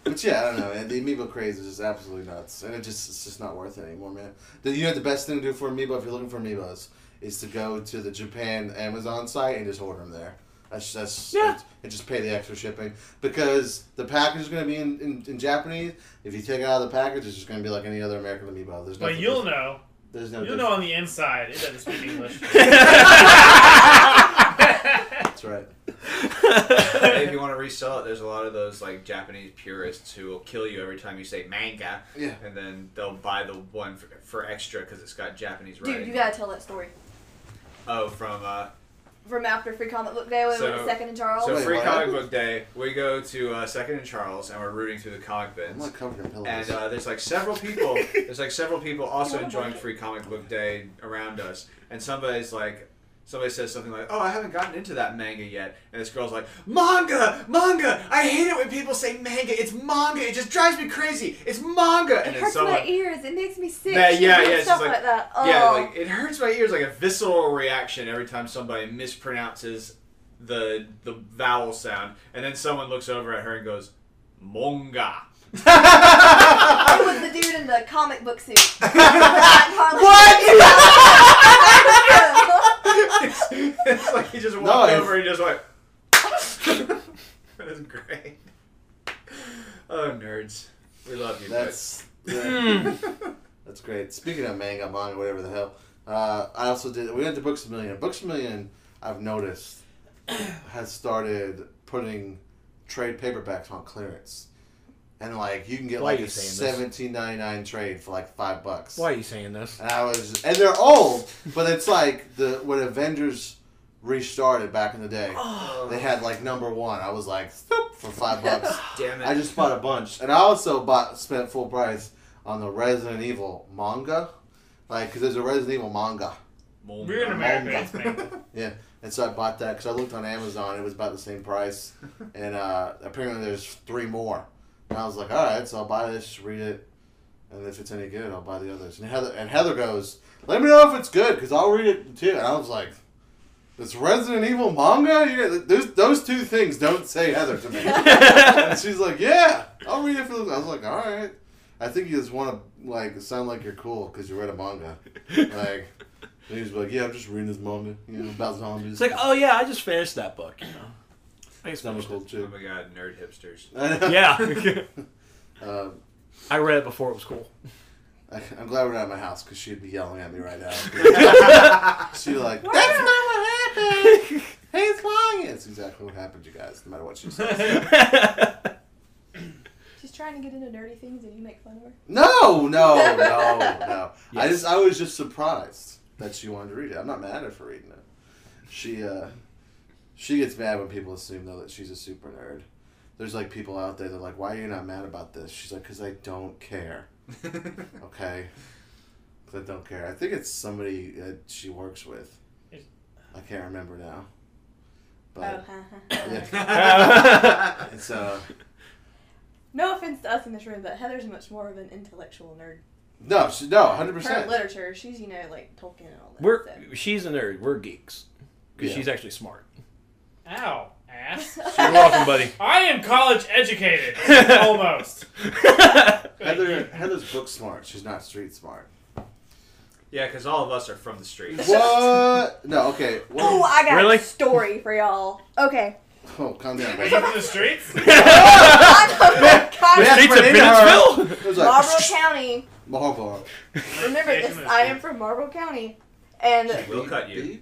But yeah, I don't know, man. The Amiibo craze is just absolutely nuts, and it's just not worth it anymore, man. You know the best thing to do for Amiibo if you're looking for Amiibos is to go to the Japan Amazon site and just order them there. And just pay the extra shipping because the package is going to be in Japanese. If you take it out of the package, it's just going to be like any other American Amiibo. But you'll know. There's no. You'll know on the inside. It doesn't speak English. That's right. Hey, if you want to resell it, there's a lot of those like Japanese purists who will kill you every time you say manga. Yeah. And then they'll buy the one for extra because it's got Japanese writing. Dude, you gotta tell that story. Oh, from after Free Comic Book Day when we went to 2nd and Charles. So Wait, Free what Comic happened? Book Day, we go to 2nd and Charles, and we're rooting through the comic I'm bins. not covered in pillows. And there's like several people. Also enjoying Free Comic Book Day around us. And somebody says something like, "Oh, I haven't gotten into that manga yet." And this girl's like, "Manga! I hate it when people say manga. It's manga. It just drives me crazy. It's manga." It And then hurts someone, my ears. It makes me sick. Yeah, it's Stuff just like that. Oh. yeah, like it hurts my ears like a visceral reaction every time somebody mispronounces the vowel sound, and then someone looks over at her and goes, "Monga." It was the dude in the comic book suit. What? It's like he just walked over and he just went. That's great. Oh, nerds. We love you. That's great. Speaking of manga, whatever the hell, I also did. We went to Books A Million. Books A Million, I've noticed, has started putting trade paperbacks on clearance, and like you can get like a $17.99 trade for like $5. Why are you saying this? And they're old, but it's like when Avengers restarted back in the day. They had like #1. I was like, for $5. Damn it! I just bought a bunch, and I also spent full price on the Resident Evil manga, like because there's a Resident Evil manga. We're in America. It's manga. Yeah, and so I bought that because I looked on Amazon. It was about the same price, and apparently there's 3 more. And I was like, all right, so I'll buy this, read it, and if it's any good, I'll buy the others. And Heather goes, let me know if it's good because I'll read it too. And I was like, this Resident Evil manga? Those 2 things don't say Heather to me. And she's like, yeah, I'll read it for I was like, all right. I think you just want to like sound like you're cool because you read a manga. Like, and he was like, yeah, I'm just reading this manga, about zombies. It's like, oh yeah, I just finished that book. I just That was finished cool Oh too. my god, nerd hipsters. it. Yeah. I read it before it was cool. I'm glad we're not at my house because she'd be yelling at me right now. She'd be like, that's not what happened. Hey, it's lying. It's exactly what happened, you guys, no matter what she says. She's trying to get into nerdy things and you make fun of her? No. Yes. I was just surprised that she wanted to read it. I'm not mad at her for reading it. She gets mad when people assume though that she's a super nerd. there's like people out there that are like, why are you not mad about this? She's like, because I don't care. Okay? Because I don't care. I think it's somebody that she works with. I can't remember now. But, yeah. It's, no offense to us in this room, but Heather's much more of an intellectual nerd. No, 100%. Her literature, she's, like, Tolkien and all that. She's a nerd. We're geeks. Because she's actually smart. Ow, ass. You're welcome, buddy. I am college educated. Almost. Heather's book smart. She's not street smart. Yeah, because all of us are from the streets. What? No, okay. Oh, I got Really? a story for y'all. Okay. Oh, calm down, baby. From the streets? Streets of Bennettsville? Marlboro County. Marlboro. Remember this, I am from Marlboro County. And We'll cut you.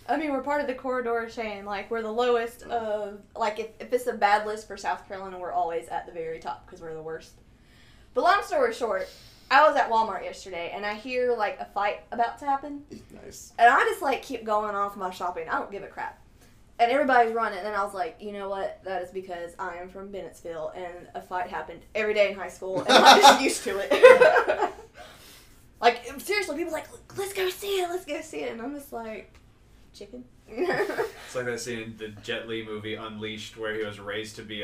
I mean, we're part of the corridor chain. Like, we're the lowest of... Like, if it's a bad list for South Carolina, we're always at the very top because we're the worst. But long story short, I was at Walmart yesterday, and I hear, like, a fight about to happen. Nice. And I just, like, keep going off my shopping. I don't give a crap. And everybody's running, and I was like, you know what? That is because I am from Bennettsville, and a fight happened every day in high school, and I'm just used to it. Like, seriously, people are like, let's go see it, let's go see it. And I'm just like, chicken? It's like that scene in the Jet Li movie Unleashed where he was raised to be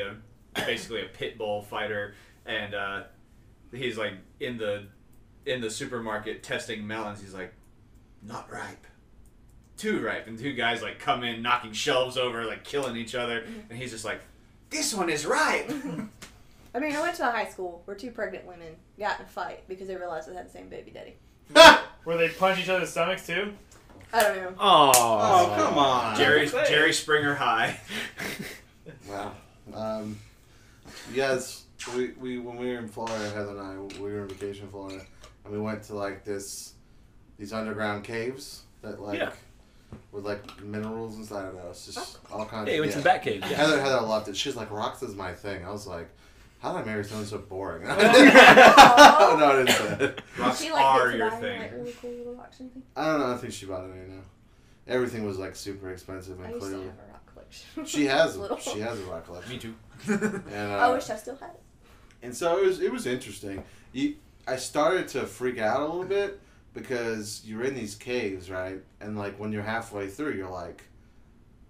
basically a pit bull fighter, and he's like in the supermarket testing melons. He's like, not ripe, too ripe, and two guys like come in knocking shelves over, like killing each other, and he's just like, this one is ripe. I mean, I went to a high school where two pregnant women got in a fight because they realized they had the same baby daddy. Where they punch each other's stomachs too? I don't know. Oh, come on. Jerry Springer High. Wow. You guys, we when we were in Florida, Heather and I, we were on vacation in Florida, and we went to like these underground caves that like with like minerals inside. I don't know. It's just all kinds. Yeah, you went to the Bat Cave. Yeah. Heather loved it. She's like, rocks is my thing. I was like, how did I marry someone so boring? No, I didn't say that. Rocks She, are gets your to buy, thing. like, really cool little rocks and things. I don't know. I think she bought it right now. Everything was like super expensive I and used to clearly. have a rock collection. She has Little. she has a rock collection. Me too. And, I wish I still had it. And so it was interesting. I started to freak out a little bit because you're in these caves, right? And like when you're halfway through, you're like,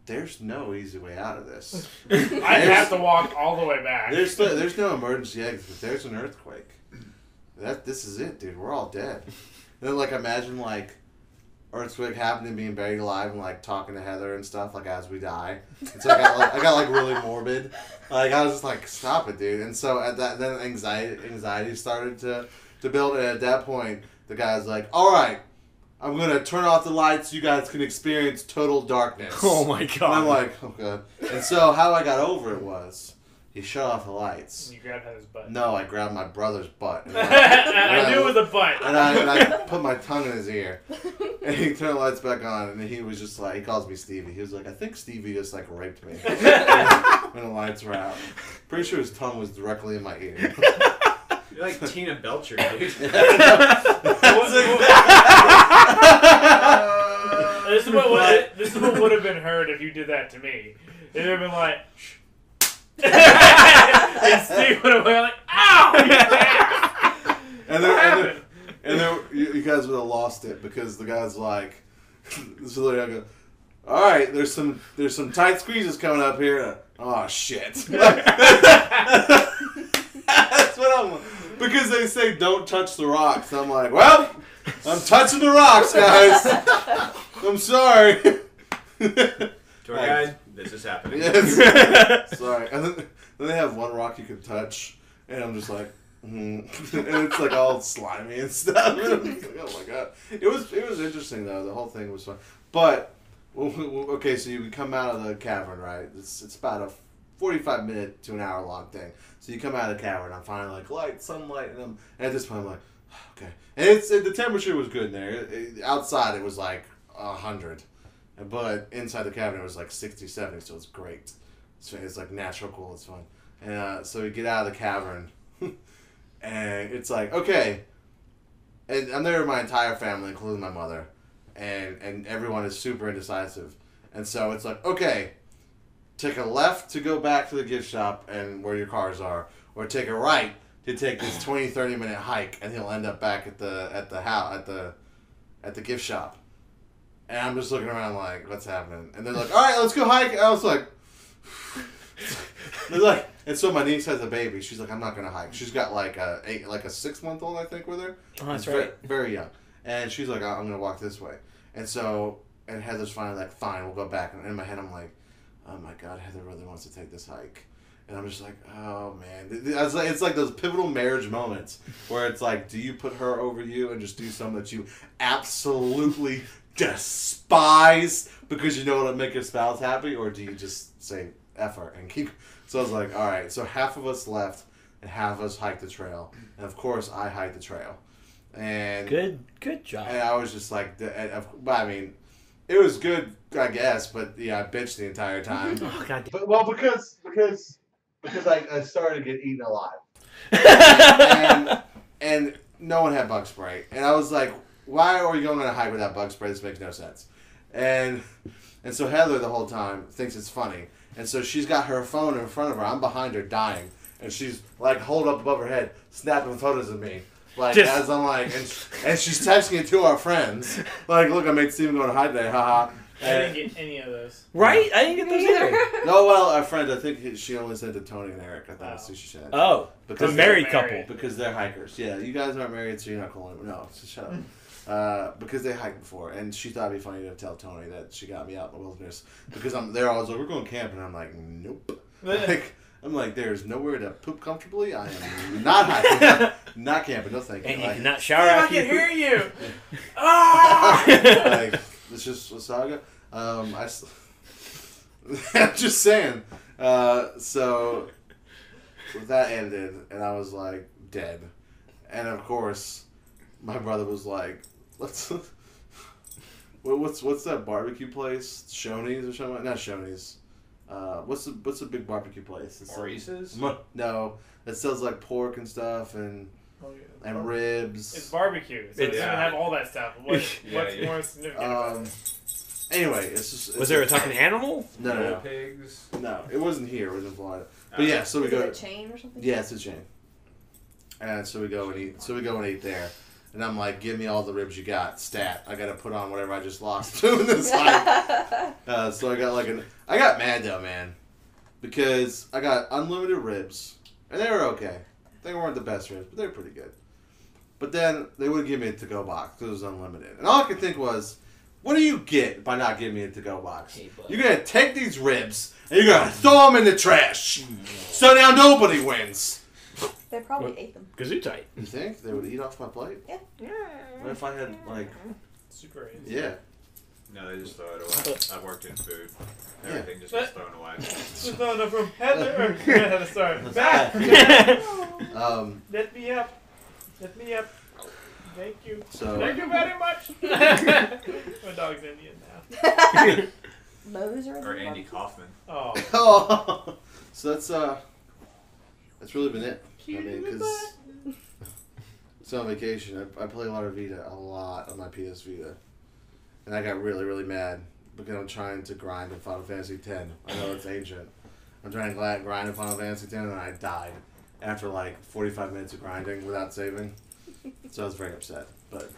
there's no easy way out of this. I have to walk all the way back. There's no emergency exit. If there's an earthquake, this is it, dude. We're all dead. And then like imagine like earthquake happening, being buried alive, and like talking to Heather and stuff like as we die. And so I got like really morbid. Like I was just like, stop it, dude. And so at that, then anxiety started to build. And at that point, the guy's like, all right, I'm gonna turn off the lights. You guys can experience total darkness. Oh my god! And I'm like, okay. And so how I got over it was he shut off the lights. You grabbed Heather's butt. No, I grabbed my brother's butt. And I knew it was a butt. And I put my tongue in his ear. And he turned the lights back on, and he was just like, he calls me Stevie. He was like, I think Stevie just like raped me when the lights were out. Pretty sure his tongue was directly in my ear. You're like Tina Belcher, dude. This is what would have been heard if you did that to me. It would have been like, shh. And Steve would have been like, ow! And then you guys would have lost it because the guy's like, this literally I go, all right, there's some tight squeezes coming up here. Oh shit! That's what I'm. Because they say don't touch the rocks. I'm like, well, I'm touching the rocks, guys. I'm sorry. Tour guide, this is happening. Yes. Sorry. And then they have one rock you can touch, and I'm just like, and it's like all slimy and stuff. And I'm just like, oh my god. It was interesting though. The whole thing was fun. But okay, so you come out of the cavern, right? It's about a 45-minute to an hour long thing. So you come out of the cavern, I'm finally like light, sunlight, and at this point I'm like, okay. And the temperature was good in there. Outside it was like 100, but inside the cavern it was like 60, 70, so it's great. It's like natural cool, it's fun. And so we get out of the cavern, and it's like, okay. And I'm there with my entire family, including my mother, and everyone is super indecisive. And so it's like, okay, take a left to go back to the gift shop and where your cars are, or take a right to take this 20-30 minute hike, and he'll end up back at the gift shop. And I'm just looking around like, what's happening? And they're like, all right, let's go hike. And I was like, they're like, and so my niece has a baby. She's like, I'm not gonna hike. She's got like a 6-month-old, I think, with her. Oh, that's right. Very young. And she's like, I'm gonna walk this way. And so, and Heather's finally like, fine, we'll go back. And in my head, I'm like, oh my God, Heather really wants to take this hike. And I'm just like, oh man. It's like those pivotal marriage moments where it's like, do you put her over you and just do something that you absolutely despise because you know it'll make your spouse happy? Or do you just say F her and keep... So I was like, all right. So half of us left and half of us hiked the trail. And of course, I hiked the trail. And Good job. And I was just like, I mean... It was good, I guess, but yeah, I bitched the entire time. Oh, God. But, well, because I started to get eaten alive. and no one had bug spray. And I was like, why are we going on a hike without bug spray? This makes no sense. And so Heather the whole time thinks it's funny. And so she's got her phone in front of her. I'm behind her dying. And she's like, hold up above her head, snapping photos of me. Like, as I'm like, and she's texting it to our friends. Like, look, I made Steven go on a hike today, haha. I didn't get any of those. Right? I didn't get those either. No, well, our friend, I think she only sent it to Tony and Eric. I thought that's who she said. Oh, because a married couple. Because they're hikers. Yeah, you guys aren't married, so you're not calling them. No, so shut up. Because they hiked before, and she thought it'd be funny to tell Tony that she got me out in the wilderness. Because they're always like, we're going camping. And I'm like, nope. I'm like, there's nowhere to poop comfortably. I am not hiking. Not camping. No thank you. And you cannot shower I after can you hear you. Like, it's just a saga. I'm just saying. So that ended, and I was like dead. And of course, my brother was like, "Let's." What's that barbecue place? Shoney's or something? Not Shoney's. What's the big barbecue place? Maurice's? No, it sells like pork and stuff and ribs. It's barbecue, so it doesn't have all that stuff. What's more significant about it? Anyway, it's just... Was there a talking animal? No. Pigs? No, it wasn't here. It was in Florida. But yeah, so we go... Is it a chain or something? Yeah, it's a chain. And so we go and eat. So we go and eat there. And I'm like, give me all the ribs you got. Stat. I got to put on whatever I just lost doing this hike. So I got mad though, man. Because I got unlimited ribs. And they were okay. They weren't the best ribs, but they were pretty good. But then they wouldn't give me a to-go box because it was unlimited. And all I could think was, what do you get by not giving me a to-go box? Hey, you're going to take these ribs and you're going to throw them in the trash. So now nobody wins. They probably ate them. Gesundheit. You think they would eat off my plate? Yeah. What if I had, like... Super 8. Yeah. No, they just throw it away. I've worked in food. Everything just gets thrown away. Just throwing up from Heather. Sorry. Back. Let me up. Let me up. Thank you. So, Thank you very much. My dog's Indian now. Moe's Or Andy Kaufman. Oh. So that's really been it. I mean, because so on vacation, I play a lot of Vita, a lot on my PS Vita, and I got really, really mad because I'm trying to grind in Final Fantasy X. I know it's ancient. I'm trying to grind in Final Fantasy X, and I died after like 45 minutes of grinding without saving. So I was very upset. But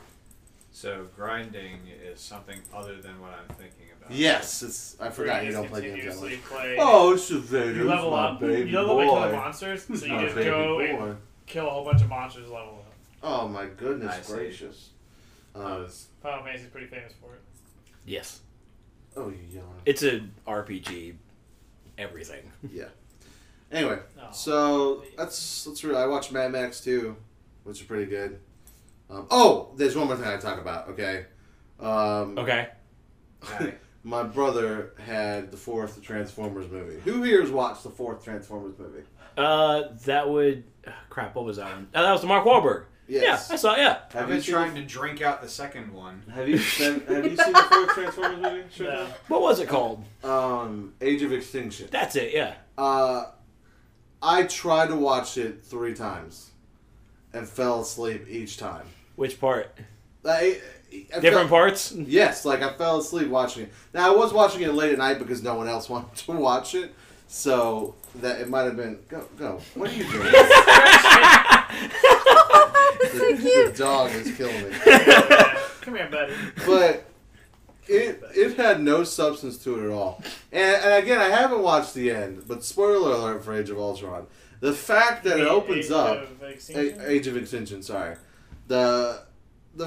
so grinding is something other than what I'm thinking about. yes, I forgot you don't play games that much. Play. Oh, it's a very You level up. baby You level boy. up by killing monsters, so you My just baby go boy. and kill a whole bunch of monsters to level up. Oh my I goodness see. gracious. Final Fantasy is pretty famous for it. Yes. Oh, you yelling. It's a RPG. Everything. Yeah. Anyway, No. so that's real. I watched Mad Max 2, which is pretty good. There's one more thing I talk about. Okay. Okay. My brother had the 4th Transformers movie. Who here has watched the 4th Transformers movie? That would... crap, what was that one? That was the Mark Wahlberg. Yes. Yeah, I saw it, yeah. I've been trying to drink out the second one. Have you seen the 4th Transformers movie? No. What was it called? Age of Extinction. That's it, yeah. I tried to watch it 3 times and fell asleep each time. Which part? Different parts? Yes, like I fell asleep watching it. Now I was watching it late at night because no one else wanted to watch it, so that it might have been go. What are you doing? The dog is killing me. Come here, buddy. But it had no substance to it at all. And again, I haven't watched the end, but spoiler alert for Age of Ultron. The fact that it opens up Age of Extinction, sorry. The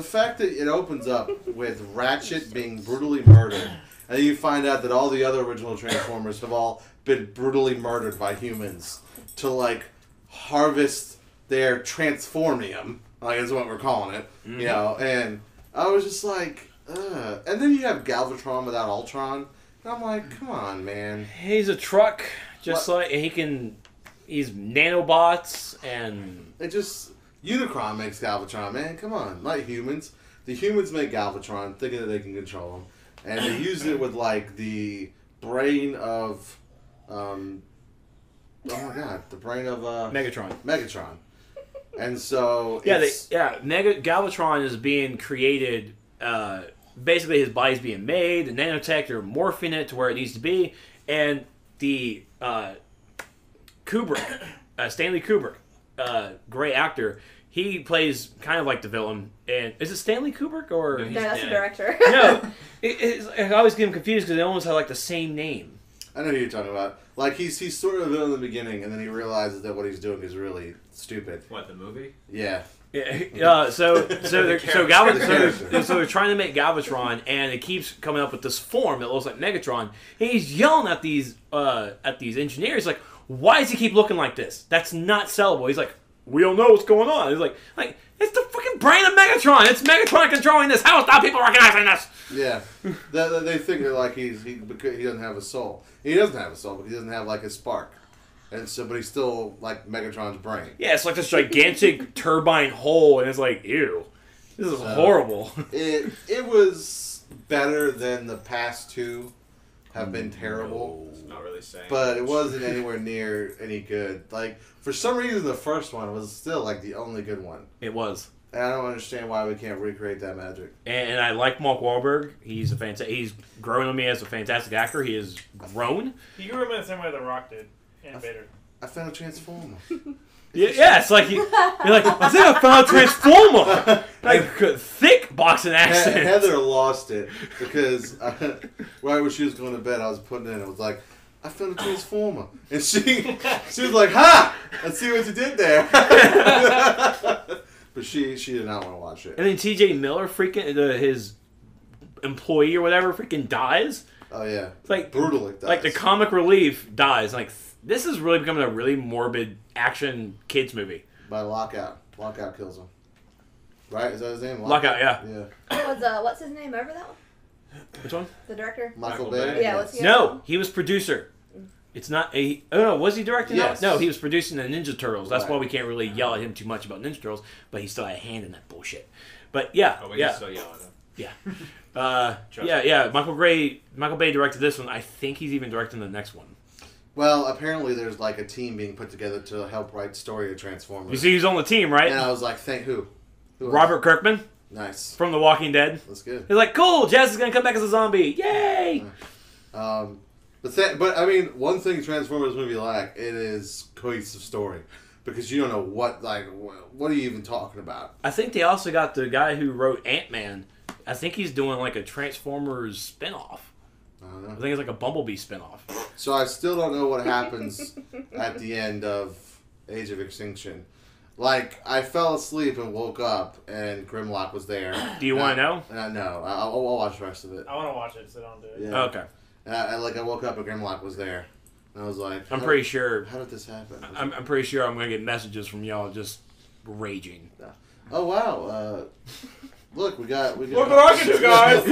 fact that it opens up with Ratchet being brutally murdered, and then you find out that all the other original Transformers have all been brutally murdered by humans to like harvest their transformium, like is what we're calling it, you know. And I was just like, ugh. And then you have Galvatron without Ultron, and I'm like, come on, man. He's a truck, just like he's nanobots and it just. Unicron makes Galvatron, man. Come on, not humans. The humans make Galvatron, thinking that they can control him, and they use it with like the brain of, oh my god, the brain of Megatron, and so Galvatron is being created. Basically, his body's being made. The nanotech are morphing it to where it needs to be, and the Stanley Kubrick. Great actor. He plays kind of like the villain. And is it Stanley Kubrick or? No, that's the director. No, I always get him confused because they almost have like the same name. I know who you're talking about. Like he's sort of a villain in the beginning, and then he realizes that what he's doing is really stupid. What, the movie? Yeah. So they're trying to make Galvatron, and it keeps coming up with this form that looks like Megatron. He's yelling at these engineers like, why does he keep looking like this? That's not sellable. He's like, we don't know what's going on. He's like it's the fucking brain of Megatron. It's Megatron controlling this. How is not people recognizing this? Yeah, they figure like he doesn't have a soul. He doesn't have a soul, but he doesn't have like a spark, and so but he's still like Megatron's brain. Yeah, it's like this gigantic turbine hole, and it's like, ew, this is horrible. It was better than the past two. Have been terrible. It's not really saying but much. It wasn't anywhere near any good. Like for some reason, the first one was still like the only good one. It was. And I don't understand why we can't recreate that magic. And I like Mark Wahlberg. He's he's grown on me as a fantastic actor. He has grown. He grew up in the same way The Rock did in Vader. I found a Transformer. Yeah, it's like you're like, I think I found a Transformer. Like thick boxing accent. Heather lost it because right when she was going to bed, I was putting it in. It was like, I found a Transformer, and she was like, "Ha! Let's see what you did there." But she did not want to watch it. And then T.J. Miller, his employee or whatever, freaking dies. Oh yeah, it's like brutally dies. Like the comic relief dies. Like this is really becoming a really morbid action kids movie. By Lockout. Lockout kills him. Right? Is that his name? Lockout, yeah. Yeah. What's his name over that one? Which one? The director? Michael Bay. Yeah, what's he No, he was producer. It's not a... Oh, no, was he directing yes. that? No, he was producing the Ninja Turtles. That's why we can't really yell at him too much about Ninja Turtles, but he still had a hand in that bullshit. But yeah, we can still yell at him. Yeah. Michael Bay directed this one. I think he's even directing the next one. Well, apparently there's like a team being put together to help write story of Transformers. You see, he's on the team, right? And I was like, thank who? Robert Kirkman. Nice. From The Walking Dead. That's good. He's like, cool, Jazz is going to come back as a zombie. Yay! But I mean, one thing Transformers movie lack, it is cohesive story. Because you don't know what are you even talking about? I think they also got the guy who wrote Ant-Man. I think he's doing like a Transformers spinoff. I don't know. I think it's like a Bumblebee spinoff. So I still don't know what happens at the end of Age of Extinction. Like, I fell asleep and woke up, and Grimlock was there. Do you want to know? No, I'll watch the rest of it. I want to watch it, so don't do it. Yeah. Okay. I woke up and Grimlock was there. And I was like... I'm pretty sure... How did this happen? I'm pretty sure I'm going to get messages from y'all just raging. Oh, wow. Look, we got... Look what I can do, guys!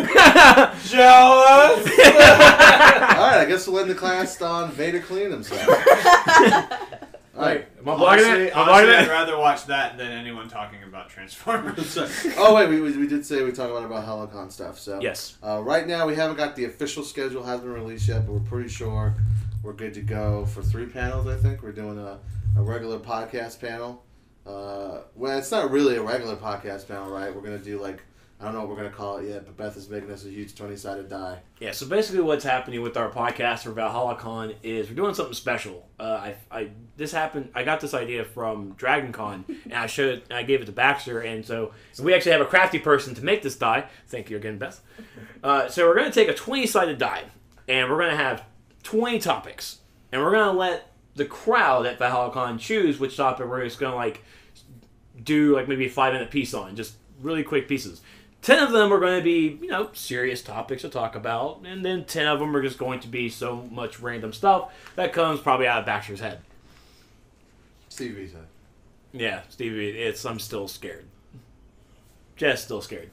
Jealous! Alright, I guess we'll end the class on Vader cleaning himself. Alright. Am I blocking it? I'd rather watch that than anyone talking about Transformers. Oh, wait, we did say we talked about Helicon stuff. So yes. Right now, we haven't got the official schedule, hasn't been released yet, but we're pretty sure we're good to go for 3 panels, I think. We're doing a regular podcast panel. Well, it's not really a regular podcast panel, right? We're going to do like I don't know what we're going to call it yet, but Beth is making us a huge 20-sided die. Yeah, so basically what's happening with our podcast for ValhallaCon is we're doing something special. I got this idea from DragonCon, and I gave it to Baxter, and so we actually have a crafty person to make this die. Thank you again, Beth. So we're going to take a 20-sided die, and we're going to have 20 topics, and we're going to let the crowd at ValhallaCon choose which topic we're just going to do maybe a 5-minute piece on, just really quick pieces. 10 of them are going to be, serious topics to talk about, and then 10 of them are just going to be so much random stuff that comes probably out of Baxter's head. Stevie B's head. Yeah, Stevie, I'm still scared. Just still scared.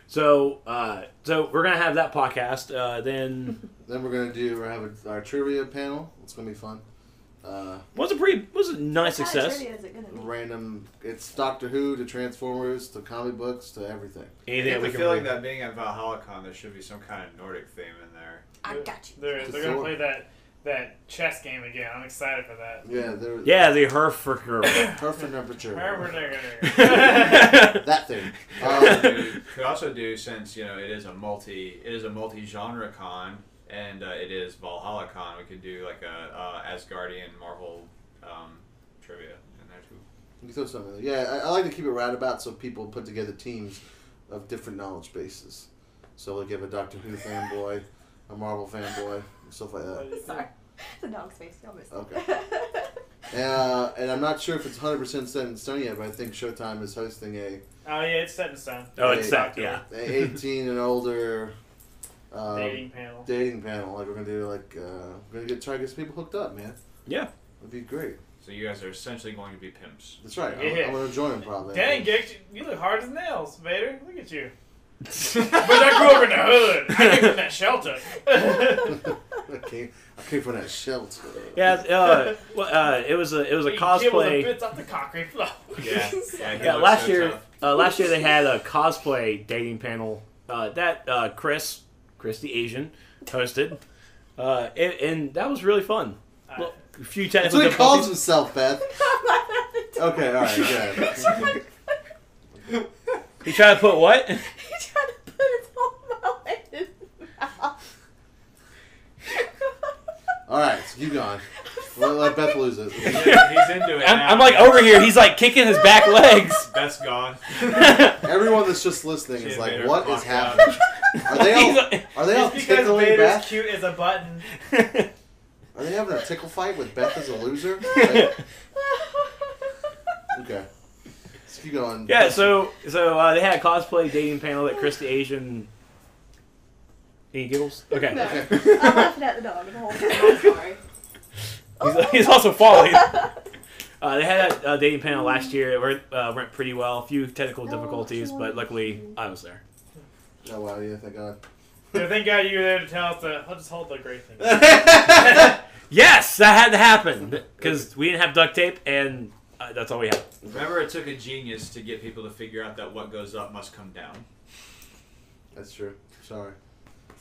So we're going to have that podcast, then... Then we're having our trivia panel. It's going to be fun. Was a nice success. What kind of trivia is it gonna be? Random. It's Doctor Who to Transformers to comic books to everything. I feel like that being at ValhallaCon, there should be some kind of Nordic theme in there. I got you. They're gonna play that chess game again. I'm excited for that. Yeah, the Herfurger. temperature. That That thing. Could also do, since it is a multi-genre con. And it is ValhallaCon. We could do like a Asgardian Marvel trivia in there too. You can throw something in there. Yeah, I like to keep it roundabout so people put together teams of different knowledge bases. So we'll give a Doctor Who fanboy, a Marvel fanboy, stuff like that. Sorry. The dog's face. Y'all missed it. Okay. And I'm not sure if it's 100% set in stone yet, but I think Showtime is hosting Oh yeah, it's set in stone. Oh, it's set. Yeah. a 18 and older. Dating panel. Like we're gonna do we're gonna try to get some people hooked up, man. Yeah. That'd be great. So you guys are essentially going to be pimps. That's right. Yeah. I'm gonna join them probably. Dang, Geek, you look hard as nails, Vader. Look at you. But I grew up in the hood. I came from that shelter. I came from that shelter. Yeah. It was a cosplay. Bits off the concrete floor. Yeah. Last year they had a cosplay dating panel that Chris the Asian hosted, and that was really fun. Well, a few That's technical what he calls difficulties. himself, Beth. Okay, all right, good. He tried to put what? He tried to put his whole mouth in his mouth. All right, so keep going. Let Beth lose it. He's into it now. I'm over here. He's kicking his back legs. Beth's gone. Everyone that's just listening is like, what is happening? Are they all It's because tickling Vader's Beth? cute as a button. Are they having a tickle fight with Beth as a loser? Okay. Let's keep going. Yeah, so they had a cosplay dating panel that Chris the Asian. Any giggles? Okay. No. I'm laughing at the dog the whole time. I'm sorry. He's also falling. They had a dating panel last year. It went pretty well. A few technical difficulties, but luckily I was there. Oh, wow, yeah, thank God. Yeah, thank God you were there to tell us I'll just hold the great thing. Yes, that had to happen because we didn't have duct tape, and that's all we had. Remember, it took a genius to get people to figure out that what goes up must come down. That's true. Sorry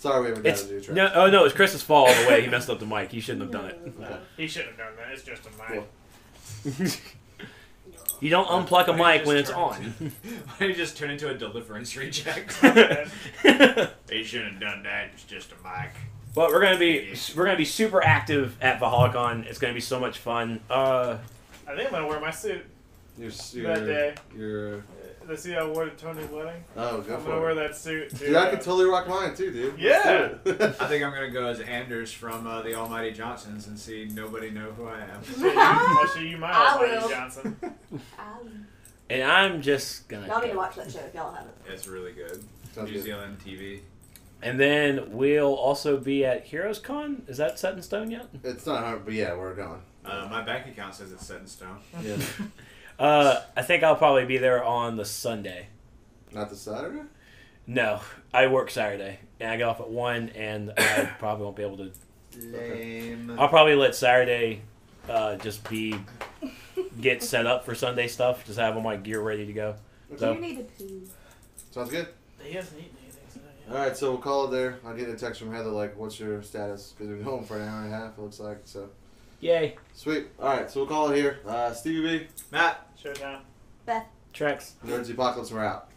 we haven't done a new track. No, it's Chris's fault all the way. He messed up the mic. He shouldn't have done it. Okay. He shouldn't have done that. It's just a mic. You don't unplug a mic when it's on. Why don't you just turn into a deliverance reject? He shouldn't have done that. It's just a mic. But we're gonna be super active at ValhallaCon. It's gonna be so much fun. I think I'm gonna wear my suit that day. The suit I wore to Tony's wedding. Oh, go I'm for gonna it. wear that suit. Dude, I could totally rock mine too, dude. Yeah. I think I'm gonna go as Anders from the Almighty Johnsons and see nobody know who I am. I'll show you my I Almighty will. Johnson. And I'm just gonna. Y'all need to watch that show if y'all haven't. It's really good. Sounds New good. Zealand TV. And then we'll also be at Heroes Con. Is that set in stone yet? It's not hard, but yeah, we're going. My bank account says it's set in stone. Yeah. I think I'll probably be there on the Sunday. Not the Saturday? No, I work Saturday, and I get off at 1, and I probably won't be able to. Lame. I'll probably let Saturday just get set up for Sunday stuff. Just have all my gear ready to go. So, You need to poo. Sounds good. He hasn't eaten anything. So yeah. All right, so we'll call it there. I'll get a text from Heather like, what's your status? Because we've been home for an hour and a half, it looks like. So yay. sweet. All right, so we'll call it here. Stevie B, Matt. Showtime. Trex. Nerds Apocalypse, we're out.